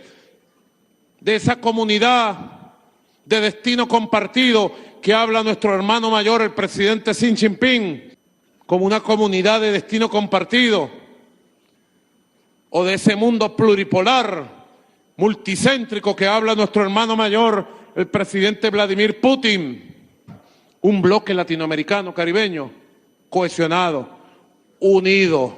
de esa comunidad de destino compartido que habla nuestro hermano mayor, el presidente Xi Jinping, como una comunidad de destino compartido, o de ese mundo pluripolar, multicéntrico que habla nuestro hermano mayor, el presidente Vladimir Putin. Un bloque latinoamericano, caribeño, cohesionado, unido.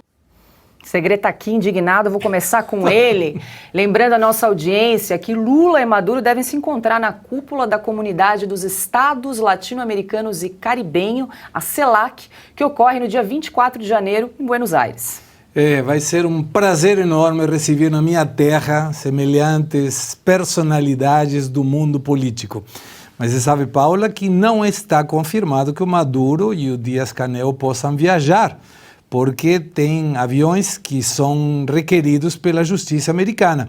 Segré está aqui indignado, vou começar com ele, lembrando a nossa audiência que Lula e Maduro devem se encontrar na cúpula da Comunidade dos Estados Latino-Americanos e Caribenho, a CELAC, que ocorre no dia 24 de janeiro em Buenos Aires. Vai ser um prazer enorme receber na minha terra semelhantes personalidades do mundo político. Mas você sabe, Paula, que não está confirmado que o Maduro e o Díaz-Canel possam viajar, porque tem aviões que são requeridos pela justiça americana.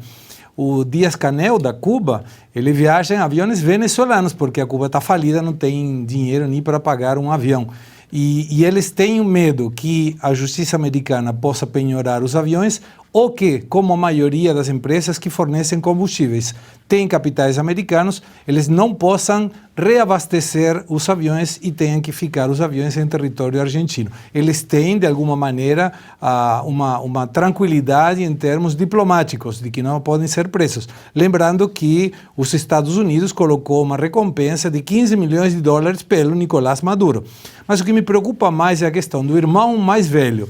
O Díaz-Canel, da Cuba, ele viaja em aviões venezuelanos, porque a Cuba está falida, não tem dinheiro nem para pagar um avião. E eles têm medo que a justiça americana possa penhorar os aviões ou que, como a maioria das empresas que fornecem combustíveis têm capitais americanos, eles não possam reabastecer os aviões e tenham que ficar os aviões em território argentino. Eles têm, de alguma maneira, uma tranquilidade em termos diplomáticos, de que não podem ser presos. Lembrando que os Estados Unidos colocou uma recompensa de $15 milhões pelo Nicolás Maduro. Mas o que me preocupa mais é a questão do irmão mais velho,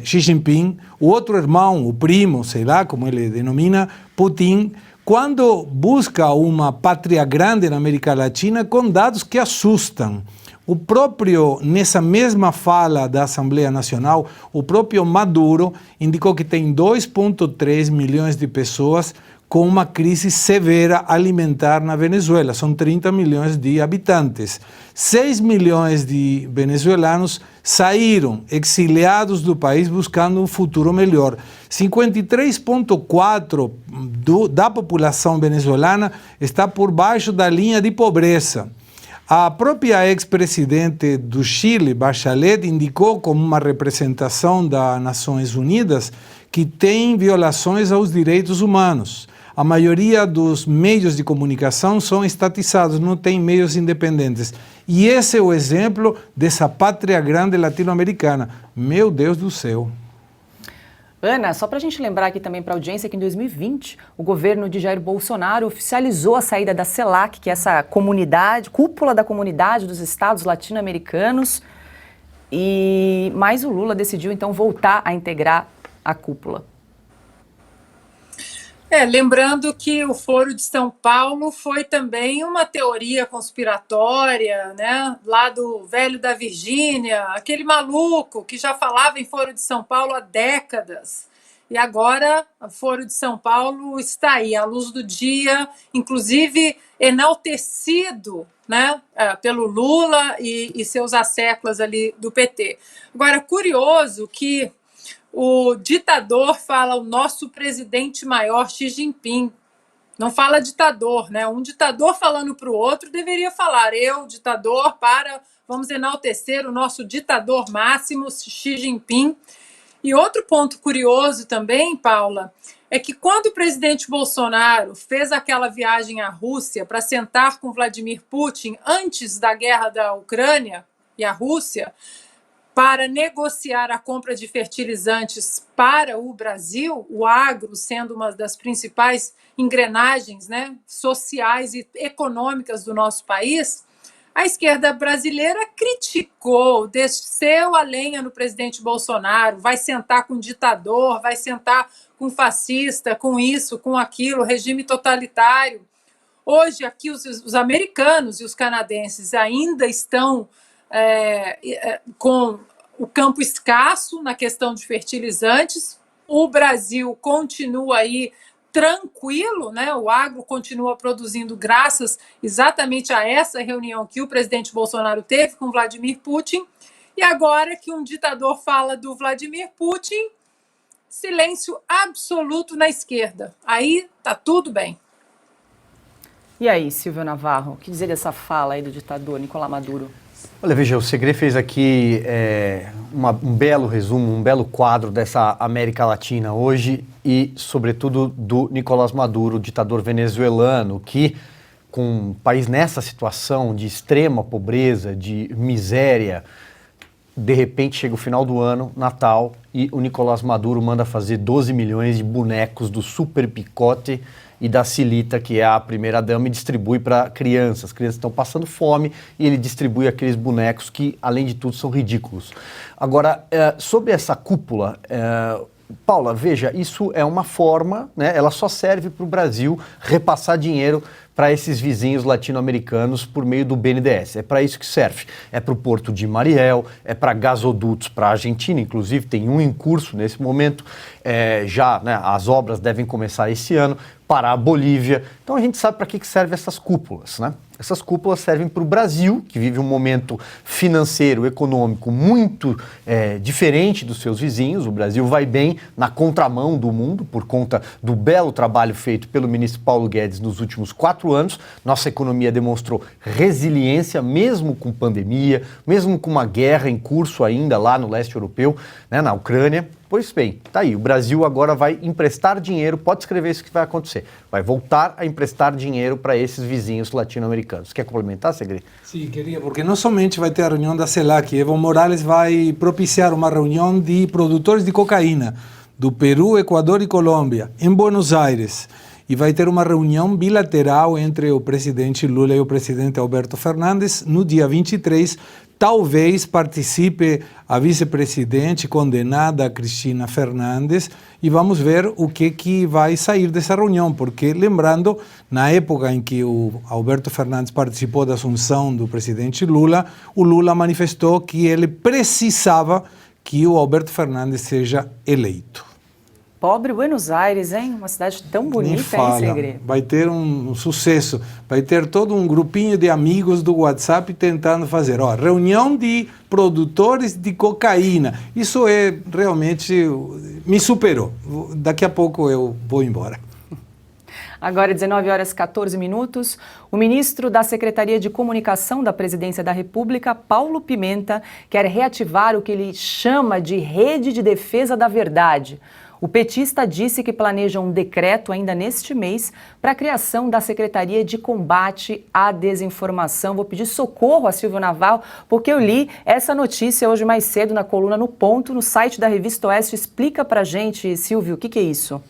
Xi Jinping, o outro irmão, o primo, sei lá como ele denomina, Putin, quando busca uma pátria grande na América Latina com dados que assustam. O próprio, nessa mesma fala da Assembleia Nacional, o próprio Maduro indicou que tem 2,3 milhões de pessoas com uma crise severa alimentar na Venezuela. São 30 milhões de habitantes. 6 milhões de venezuelanos saíram exiliados do país buscando um futuro melhor. 53,4% da população venezuelana está por baixo da linha de pobreza. A própria ex-presidente do Chile, Bachelet, indicou como uma representação das Nações Unidas que tem violações aos direitos humanos. A maioria dos meios de comunicação são estatizados, não tem meios independentes. E esse é o exemplo dessa pátria grande latino-americana. Meu Deus do céu. Ana, só para a gente lembrar aqui também para a audiência que em 2020 o governo de Jair Bolsonaro oficializou a saída da CELAC, que é essa comunidade, cúpula da comunidade dos estados latino-americanos, mas o Lula decidiu então voltar a integrar a cúpula. Lembrando que o Foro de São Paulo foi também uma teoria conspiratória, né, lá do velho da Virgínia, aquele maluco que já falava em Foro de São Paulo há décadas. E agora o Foro de São Paulo está aí, à luz do dia, inclusive enaltecido, né, pelo Lula e seus asseclas ali do PT. Agora, curioso que o ditador fala o nosso presidente maior, Xi Jinping. Não fala ditador, né? Um ditador falando para o outro deveria falar eu, ditador, vamos enaltecer o nosso ditador máximo, Xi Jinping. E outro ponto curioso também, Paula, é que quando o presidente Bolsonaro fez aquela viagem à Rússia para sentar com Vladimir Putin antes da guerra da Ucrânia e a Rússia, para negociar a compra de fertilizantes para o Brasil, o agro sendo uma das principais engrenagens, né, sociais e econômicas do nosso país, a esquerda brasileira criticou, desceu a lenha no presidente Bolsonaro, vai sentar com ditador, vai sentar com fascista, com isso, com aquilo, regime totalitário. Hoje, aqui, os americanos e os canadenses ainda estão com o campo escasso na questão de fertilizantes. O Brasil continua aí tranquilo, né? O agro continua produzindo graças exatamente a essa reunião que o presidente Bolsonaro teve com Vladimir Putin. E agora que um ditador fala do Vladimir Putin, silêncio absoluto na esquerda. Aí tá tudo bem. E aí, Silvio Navarro, o que dizer dessa fala aí do ditador Nicolás Maduro? Olha, veja, o Segre fez aqui um belo resumo, um belo quadro dessa América Latina hoje e, sobretudo, do Nicolás Maduro, ditador venezuelano, que, com um país nessa situação de extrema pobreza, de miséria, de repente chega o final do ano, Natal, e o Nicolás Maduro manda fazer 12 milhões de bonecos do Super Picote e da Silita, que é a primeira-dama, e distribui para crianças. As crianças estão passando fome e ele distribui aqueles bonecos que, além de tudo, são ridículos. Agora, sobre essa cúpula, Paula, veja, isso é uma forma, né, ela só serve para o Brasil repassar dinheiro para esses vizinhos latino-americanos por meio do BNDES. É para isso que serve. É para o Porto de Mariel, é para gasodutos para a Argentina, inclusive tem um em curso nesse momento, já, né, as obras devem começar esse ano, para a Bolívia. Então a gente sabe para que servem essas cúpulas, né? Essas cúpulas servem para o Brasil, que vive um momento financeiro, econômico muito diferente dos seus vizinhos. O Brasil vai bem na contramão do mundo por conta do belo trabalho feito pelo ministro Paulo Guedes nos últimos 4 anos. Nossa economia demonstrou resiliência, mesmo com pandemia, mesmo com uma guerra em curso ainda lá no leste europeu, né, na Ucrânia. Pois bem, tá aí, o Brasil agora vai emprestar dinheiro, pode escrever isso que vai acontecer, vai voltar a emprestar dinheiro para esses vizinhos latino-americanos. Quer complementar, Segre? Sim, queria, porque não somente vai ter a reunião da CELAC, Evo Morales vai propiciar uma reunião de produtores de cocaína do Peru, Equador e Colômbia, em Buenos Aires. E vai ter uma reunião bilateral entre o presidente Lula e o presidente Alberto Fernandes no dia 23. Talvez participe a vice-presidente condenada Cristina Fernandes e vamos ver o que vai sair dessa reunião, porque lembrando, na época em que o Alberto Fernandes participou da assunção do presidente Lula, o Lula manifestou que ele precisava que o Alberto Fernandes seja eleito. Pobre Buenos Aires, hein? Uma cidade tão bonita, hein, Segre? Vai ter um sucesso, vai ter todo um grupinho de amigos do WhatsApp tentando fazer, reunião de produtores de cocaína. Isso realmente me superou. Daqui a pouco eu vou embora. Agora, 19 horas e 14 minutos, o ministro da Secretaria de Comunicação da Presidência da República, Paulo Pimenta, quer reativar o que ele chama de Rede de Defesa da Verdade. O petista disse que planeja um decreto ainda neste mês para a criação da Secretaria de Combate à Desinformação. Vou pedir socorro a Silvio Navarro, porque eu li essa notícia hoje mais cedo na coluna No Ponto, no site da Revista Oeste. Explica pra gente, Silvio, o que é isso?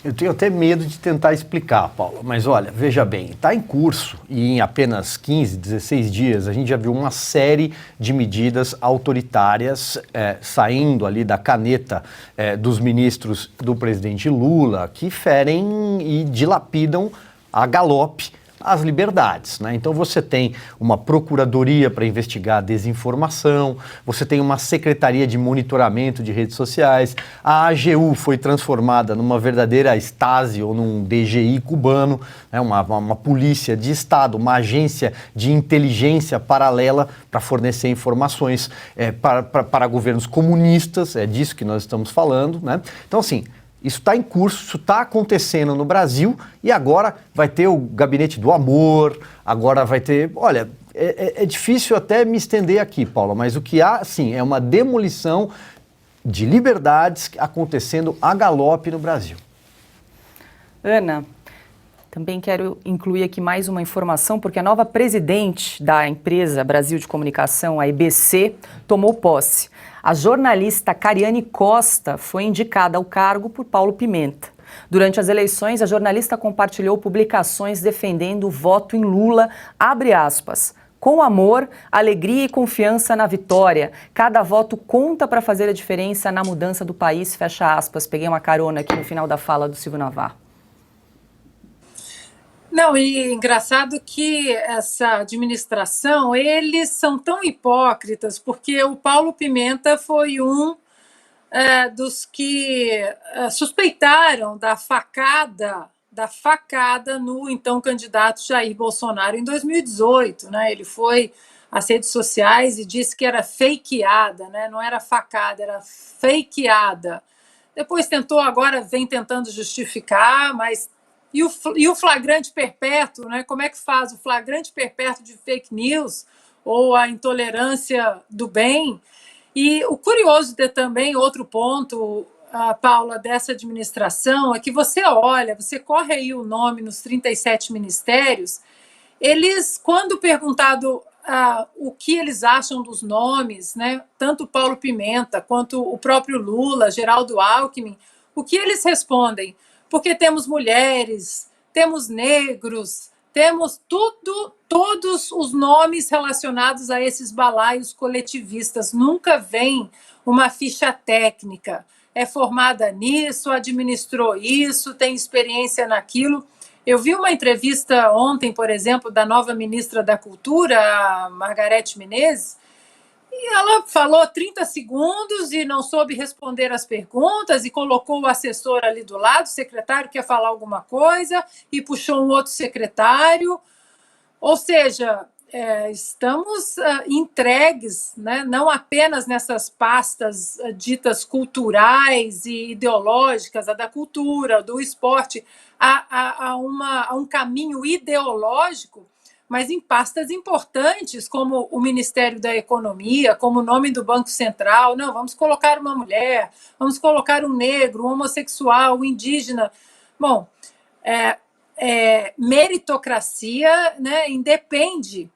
Eu tenho até medo de tentar explicar, Paula, mas olha, veja bem, está em curso e em apenas 15, 16 dias a gente já viu uma série de medidas autoritárias saindo ali da caneta dos ministros do presidente Lula, que ferem e dilapidam a galope as liberdades, né? Então você tem uma procuradoria para investigar a desinformação, você tem uma secretaria de monitoramento de redes sociais, a AGU foi transformada numa verdadeira Stasi ou num DGI cubano, né? uma polícia de Estado, uma agência de inteligência paralela para fornecer informações para governos comunistas, é disso que nós estamos falando, né? Então assim, isso está em curso, isso está acontecendo no Brasil e agora vai ter o Gabinete do Amor, agora vai ter... Olha, é difícil até me estender aqui, Paula, mas o que há, sim, é uma demolição de liberdades acontecendo a galope no Brasil. Ana, também quero incluir aqui mais uma informação, porque a nova presidente da empresa Brasil de Comunicação, a EBC, tomou posse. A jornalista Cariane Costa foi indicada ao cargo por Paulo Pimenta. Durante as eleições, a jornalista compartilhou publicações defendendo o voto em Lula, abre aspas, com amor, alegria e confiança na vitória. Cada voto conta para fazer a diferença na mudança do país, fecha aspas. Peguei uma carona aqui no final da fala do Silvio Navarro. Não, e engraçado que essa administração, eles são tão hipócritas, porque o Paulo Pimenta foi um dos que suspeitaram da facada no então candidato Jair Bolsonaro em 2018, né? Ele foi às redes sociais e disse que era fakeada, né? Não era facada, era fakeada. Depois agora vem tentando justificar, mas... E o flagrante perpétuo, né? Como é que faz o flagrante perpétuo de fake news ou a intolerância do bem? E o curioso de também, outro ponto, Paula, dessa administração, é que você corre aí o nome nos 37 ministérios, eles, quando perguntado o que eles acham dos nomes, né? Tanto Paulo Pimenta quanto o próprio Lula, Geraldo Alckmin, o que eles respondem? Porque temos mulheres, temos negros, temos todos os nomes relacionados a esses balaios coletivistas. Nunca vem uma ficha técnica. É formada nisso, administrou isso, tem experiência naquilo. Eu vi uma entrevista ontem, por exemplo, da nova ministra da Cultura, a Margarete Menezes, e ela falou 30 segundos e não soube responder as perguntas e colocou o assessor ali do lado, o secretário quer falar alguma coisa e puxou um outro secretário. Ou seja, estamos entregues, né, não apenas nessas pastas ditas culturais e ideológicas, a da cultura, do esporte, a um caminho ideológico, mas em pastas importantes, como o Ministério da Economia, como o nome do Banco Central. Não, vamos colocar uma mulher, vamos colocar um negro, um homossexual, um indígena. Bom, meritocracia, né, independe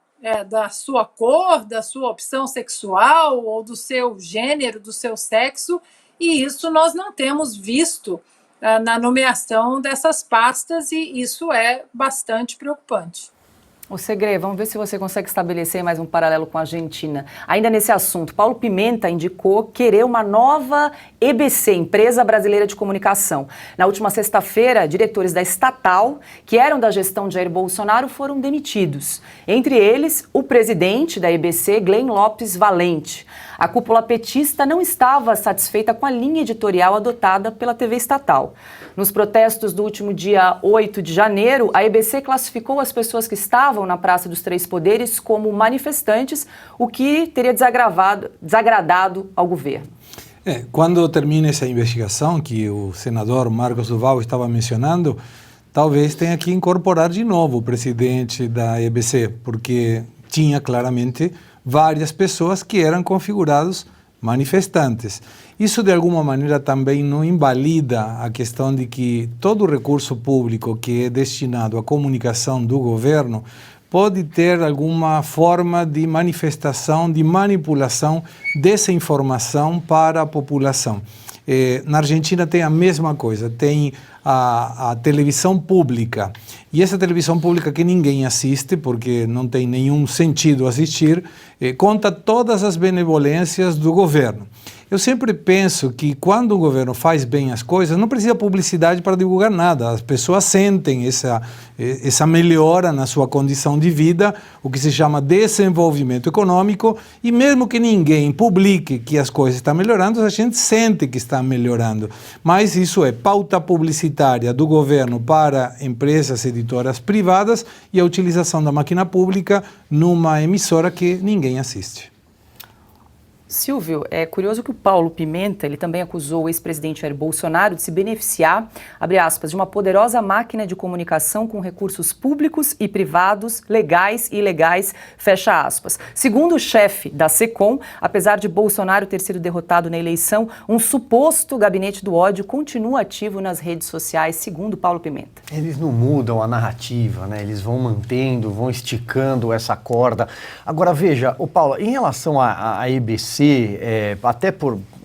da sua cor, da sua opção sexual ou do seu gênero, do seu sexo, e isso nós não temos visto na nomeação dessas pastas, e isso é bastante preocupante. O Segre, vamos ver se você consegue estabelecer mais um paralelo com a Argentina. Ainda nesse assunto, Paulo Pimenta indicou querer uma nova EBC, Empresa Brasileira de Comunicação. Na última sexta-feira, diretores da estatal, que eram da gestão de Jair Bolsonaro, foram demitidos. Entre eles, o presidente da EBC, Glenn Lopes Valente. A cúpula petista não estava satisfeita com a linha editorial adotada pela TV estatal. Nos protestos do último dia 8 de janeiro, a EBC classificou as pessoas que estavam na Praça dos Três Poderes como manifestantes, o que teria desagradado ao governo. Quando termine essa investigação que o senador Marcos Duval estava mencionando, talvez tenha que incorporar de novo o presidente da EBC, porque tinha claramente várias pessoas que eram configurados manifestantes. Isso, de alguma maneira, também não invalida a questão de que todo o recurso público que é destinado à comunicação do governo pode ter alguma forma de manifestação, de manipulação dessa informação para a população. Na Argentina tem a mesma coisa, tem a televisão pública, e essa televisão pública que ninguém assiste, porque não tem nenhum sentido assistir, conta todas as benevolências do governo. Eu sempre penso que quando o governo faz bem as coisas, não precisa publicidade para divulgar nada. As pessoas sentem essa melhora na sua condição de vida, o que se chama desenvolvimento econômico, e mesmo que ninguém publique que as coisas estão melhorando, a gente sente que está melhorando. Mas isso é pauta publicitária do governo para empresas editoras privadas e a utilização da máquina pública numa emissora que ninguém assiste. Silvio, é curioso que o Paulo Pimenta, ele também acusou o ex-presidente Jair Bolsonaro de se beneficiar, abre aspas, de uma poderosa máquina de comunicação com recursos públicos e privados, legais e ilegais, fecha aspas. Segundo o chefe da SECOM, apesar de Bolsonaro ter sido derrotado na eleição, um suposto gabinete do ódio continua ativo nas redes sociais, segundo Paulo Pimenta. Eles não mudam a narrativa, né? Eles vão mantendo, vão esticando essa corda. Agora, veja, Paulo, em relação à EBC, até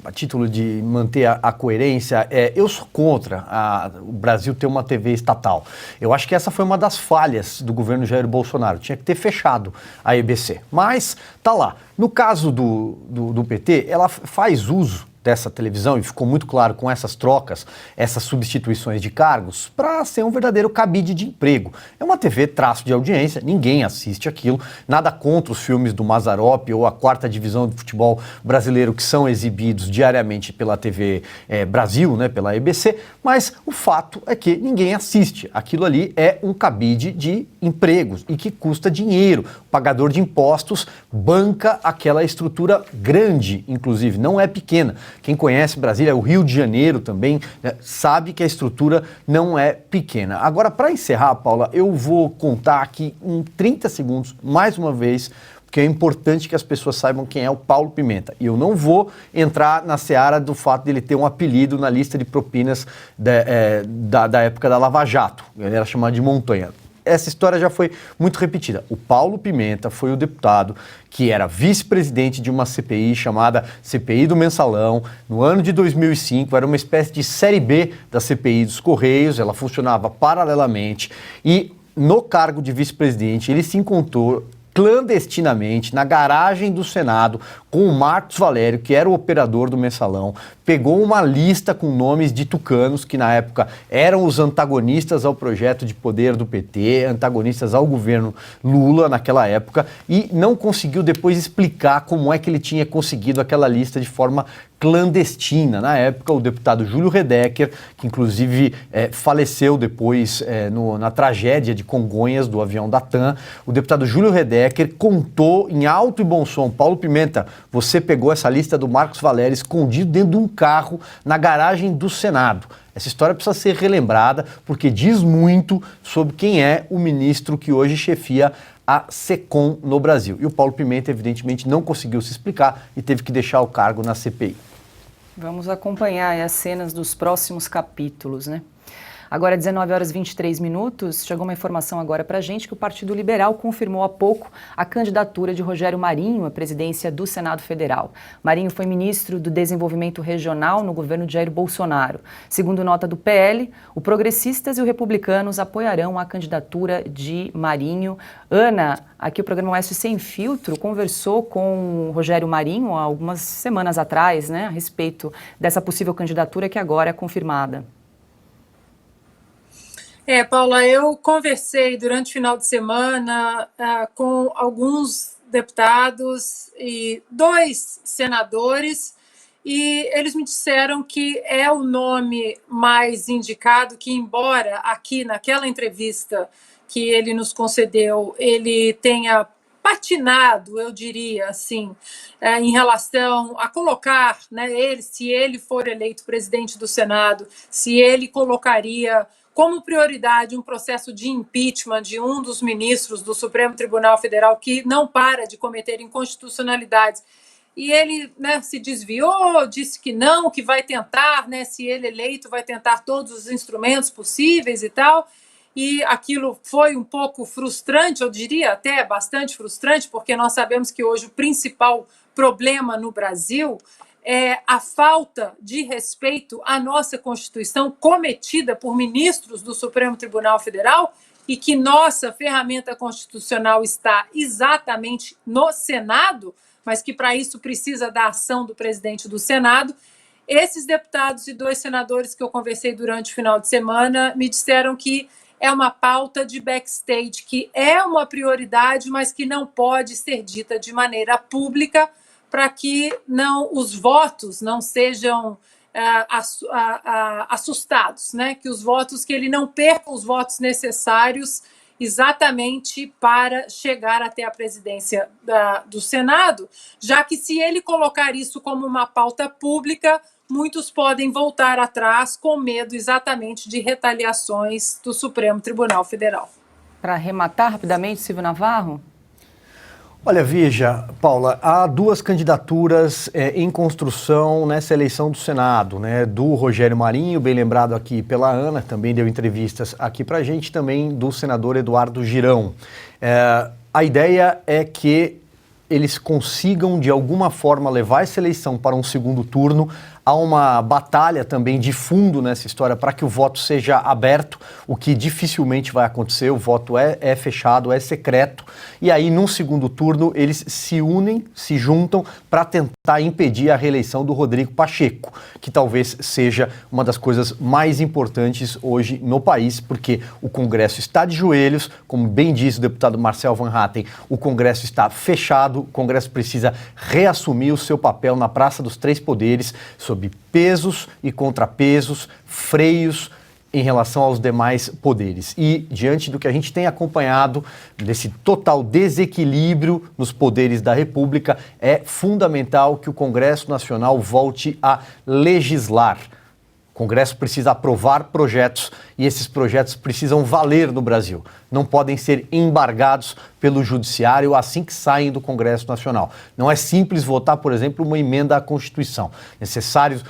a título de manter a coerência, eu sou contra o Brasil ter uma TV estatal. Eu acho que essa foi uma das falhas do governo Jair Bolsonaro. Tinha que ter fechado a EBC. Mas tá lá. No caso do PT, ela faz uso dessa televisão, e ficou muito claro com essas trocas, essas substituições de cargos, para ser um verdadeiro cabide de emprego. É uma TV traço de audiência, ninguém assiste aquilo, nada contra os filmes do Mazzaropi ou a quarta divisão do futebol brasileiro que são exibidos diariamente pela TV Brasil, né, pela EBC, mas o fato é que ninguém assiste. Aquilo ali é um cabide de empregos e que custa dinheiro. O pagador de impostos banca aquela estrutura grande, inclusive, não é pequena. Quem conhece Brasília, o Rio de Janeiro também, né, sabe que a estrutura não é pequena. Agora, para encerrar, Paula, eu vou contar aqui em 30 segundos, mais uma vez, porque é importante que as pessoas saibam quem é o Paulo Pimenta. E eu não vou entrar na seara do fato de ele ter um apelido na lista de propinas da época da Lava Jato. Ele era chamado de Montanha. Essa história já foi muito repetida. O Paulo Pimenta foi o deputado que era vice-presidente de uma CPI chamada CPI do Mensalão. No ano de 2005, era uma espécie de série B da CPI dos Correios, ela funcionava paralelamente e no cargo de vice-presidente ele se encontrou clandestinamente na garagem do Senado com o Marcos Valério, que era o operador do Mensalão, pegou uma lista com nomes de tucanos que na época eram os antagonistas ao projeto de poder do PT, antagonistas ao governo Lula naquela época, e não conseguiu depois explicar como é que ele tinha conseguido aquela lista de forma clandestina. Na época, o deputado Júlio Redecker, que inclusive faleceu depois na tragédia de Congonhas, do avião da TAM, o deputado Júlio Redecker contou em alto e bom som: Paulo Pimenta, você pegou essa lista do Marcos Valério escondido dentro de um carro na garagem do Senado. Essa história precisa ser relembrada porque diz muito sobre quem é o ministro que hoje chefia a SECOM no Brasil. E o Paulo Pimenta, evidentemente, não conseguiu se explicar e teve que deixar o cargo na CPI. Vamos acompanhar as cenas dos próximos capítulos, né? Agora, 19 horas e 23 minutos, chegou uma informação agora para a gente que o Partido Liberal confirmou há pouco a candidatura de Rogério Marinho à presidência do Senado Federal. Marinho foi ministro do Desenvolvimento Regional no governo de Jair Bolsonaro. Segundo nota do PL, o Progressistas e o Republicanos apoiarão a candidatura de Marinho. Ana, aqui o programa Oeste Sem Filtro conversou com o Rogério Marinho há algumas semanas atrás, né, a respeito dessa possível candidatura que agora é confirmada. Paula, eu conversei durante o final de semana com alguns deputados e 2 senadores e eles me disseram que é o nome mais indicado, que embora aqui naquela entrevista que ele nos concedeu, ele tenha patinado, eu diria assim, em relação a colocar, né, se ele for eleito presidente do Senado, se ele colocaria como prioridade um processo de impeachment de um dos ministros do Supremo Tribunal Federal que não para de cometer inconstitucionalidades. E ele, né, se desviou, disse que não, que vai tentar, né, se ele eleito, vai tentar todos os instrumentos possíveis e tal. E aquilo foi um pouco frustrante, eu diria até bastante frustrante, porque nós sabemos que hoje o principal problema no Brasil é a falta de respeito à nossa Constituição cometida por ministros do Supremo Tribunal Federal e que nossa ferramenta constitucional está exatamente no Senado, mas que para isso precisa da ação do presidente do Senado. Esses deputados e 2 senadores que eu conversei durante o final de semana me disseram que é uma pauta de backstage, que é uma prioridade, mas que não pode ser dita de maneira pública para que os votos não sejam assustados, né? Que ele não perca os votos necessários exatamente para chegar até a presidência do Senado, já que se ele colocar isso como uma pauta pública, muitos podem voltar atrás com medo exatamente de retaliações do Supremo Tribunal Federal. Para arrematar rapidamente, Silvio Navarro? Olha, veja, Paula, há 2 candidaturas em construção nessa eleição do Senado, né? Do Rogério Marinho, bem lembrado aqui pela Ana, também deu entrevistas aqui pra gente, também do senador Eduardo Girão. A ideia é que eles consigam, de alguma forma, levar essa eleição para um segundo turno. Há uma batalha também de fundo nessa história para que o voto seja aberto, o que dificilmente vai acontecer. O voto é fechado, é secreto. E aí, num segundo turno, eles se unem, se juntam para tentar impedir a reeleição do Rodrigo Pacheco, que talvez seja uma das coisas mais importantes hoje no país, porque o Congresso está de joelhos, como bem disse o deputado Marcel Van Hatten, o Congresso está fechado, o Congresso precisa reassumir o seu papel na Praça dos Três Poderes, sob pesos e contrapesos, freios em relação aos demais poderes. E, diante do que a gente tem acompanhado, desse total desequilíbrio nos poderes da República, é fundamental que o Congresso Nacional volte a legislar. O Congresso precisa aprovar projetos e esses projetos precisam valer no Brasil. Não podem ser embargados pelo Judiciário assim que saem do Congresso Nacional. Não é simples votar, por exemplo, uma emenda à Constituição. Necessários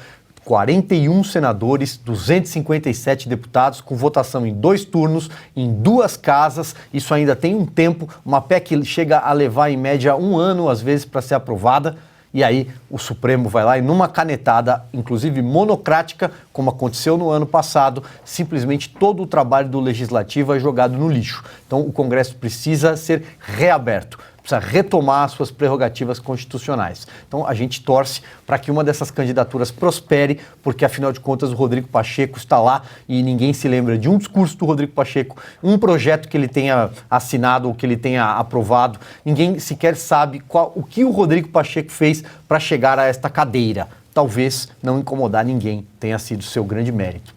41 senadores, 257 deputados, com votação em 2 turnos, em 2 casas. Isso ainda tem um tempo. Uma PEC chega a levar, em média, 1 ano, às vezes, para ser aprovada. E aí o Supremo vai lá e numa canetada, inclusive monocrática, como aconteceu no ano passado, simplesmente todo o trabalho do Legislativo é jogado no lixo. Então o Congresso precisa ser reaberto, precisa retomar as suas prerrogativas constitucionais. Então a gente torce para que uma dessas candidaturas prospere, porque afinal de contas o Rodrigo Pacheco está lá e ninguém se lembra de um discurso do Rodrigo Pacheco, um projeto que ele tenha assinado ou que ele tenha aprovado. Ninguém sequer sabe o que o Rodrigo Pacheco fez para chegar a esta cadeira. Talvez não incomodar ninguém tenha sido seu grande mérito.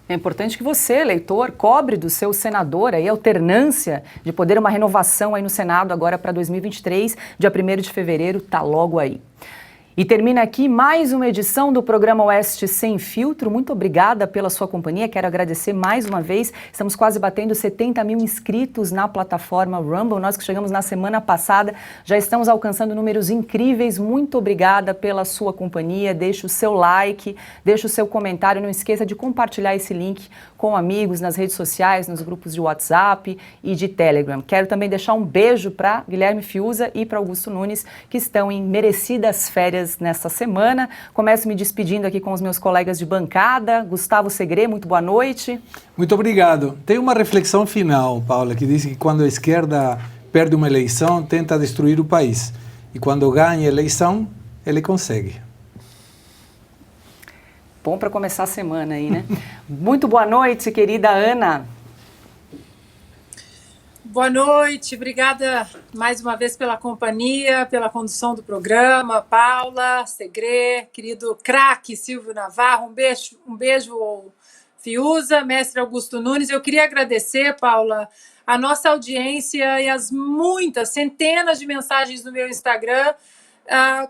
É importante que você, eleitor, cobre do seu senador aí a alternância de poder, uma renovação aí no Senado agora para 2023, dia 1º de fevereiro, tá logo aí. E termina aqui mais uma edição do programa Oeste Sem Filtro. Muito obrigada pela sua companhia. Quero agradecer mais uma vez. Estamos quase batendo 70 mil inscritos na plataforma Rumble. Nós que chegamos na semana passada já estamos alcançando números incríveis. Muito obrigada pela sua companhia. Deixe o seu like, deixe o seu comentário. Não esqueça de compartilhar esse link com amigos nas redes sociais, nos grupos de WhatsApp e de Telegram. Quero também deixar um beijo para Guilherme Fiuza e para Augusto Nunes, que estão em merecidas férias nesta semana. Começo me despedindo aqui com os meus colegas de bancada. Gustavo Segre, muito boa noite. Muito obrigado. Tem uma reflexão final, Paula, que diz que quando a esquerda perde uma eleição, tenta destruir o país. E quando ganha a eleição, ele consegue. Bom para começar a semana aí, né? Muito boa noite, querida Ana. Boa noite, obrigada mais uma vez pela companhia, pela condução do programa, Paula, Segre, querido craque Silvio Navarro, um beijo Fiuza, mestre Augusto Nunes. Eu queria agradecer, Paula, a nossa audiência e as muitas, centenas de mensagens no meu Instagram,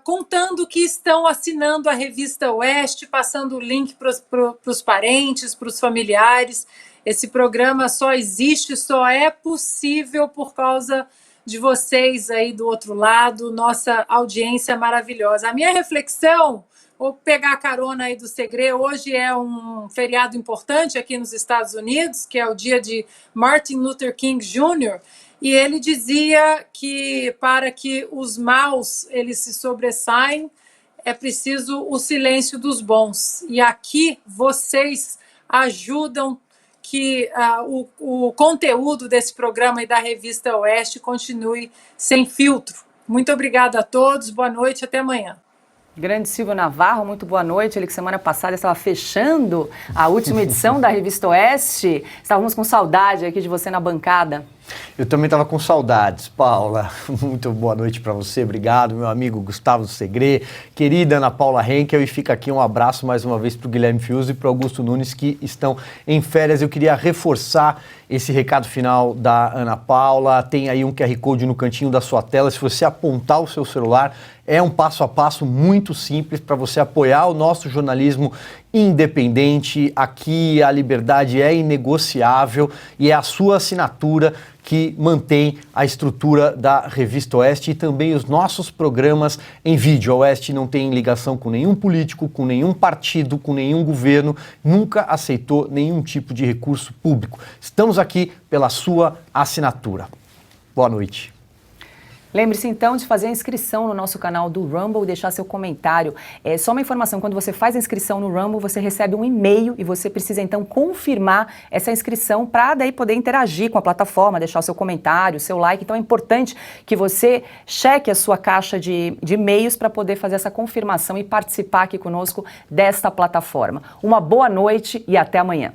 contando que estão assinando a revista Oeste, passando o link para os parentes, para os familiares. Esse programa só existe, só é possível por causa de vocês aí do outro lado, nossa audiência maravilhosa. A minha reflexão, vou pegar a carona aí do Segre, hoje é um feriado importante aqui nos Estados Unidos, que é o dia de Martin Luther King Jr., e ele dizia que para que os maus eles se sobressaem, é preciso o silêncio dos bons. E aqui vocês ajudam que o conteúdo desse programa e da revista Oeste continue sem filtro. Muito obrigada a todos, boa noite, até amanhã. Grande Silvio Navarro, muito boa noite. Ele que semana passada estava fechando a última edição da Revista Oeste. Estávamos com saudade aqui de você na bancada. Eu também estava com saudades, Paula. Muito boa noite para você, obrigado, meu amigo Gustavo Segre, querida Ana Paula Henkel, e fica aqui um abraço mais uma vez para o Guilherme Fiuza e para o Augusto Nunes, que estão em férias. Eu queria reforçar esse recado final da Ana Paula. Tem aí um QR Code no cantinho da sua tela. Se você apontar o seu celular, é um passo a passo muito simples para você apoiar o nosso jornalismo independente. Aqui a liberdade é inegociável e é a sua assinatura que mantém a estrutura da Revista Oeste e também os nossos programas em vídeo. A Oeste não tem ligação com nenhum político, com nenhum partido, com nenhum governo, nunca aceitou nenhum tipo de recurso público. Estamos aqui pela sua assinatura. Boa noite. Lembre-se então de fazer a inscrição no nosso canal do Rumble e deixar seu comentário. É só uma informação, quando você faz a inscrição no Rumble, você recebe um e-mail e você precisa então confirmar essa inscrição para daí poder interagir com a plataforma, deixar o seu comentário, seu like. Então é importante que você cheque a sua caixa de e-mails para poder fazer essa confirmação e participar aqui conosco desta plataforma. Uma boa noite e até amanhã.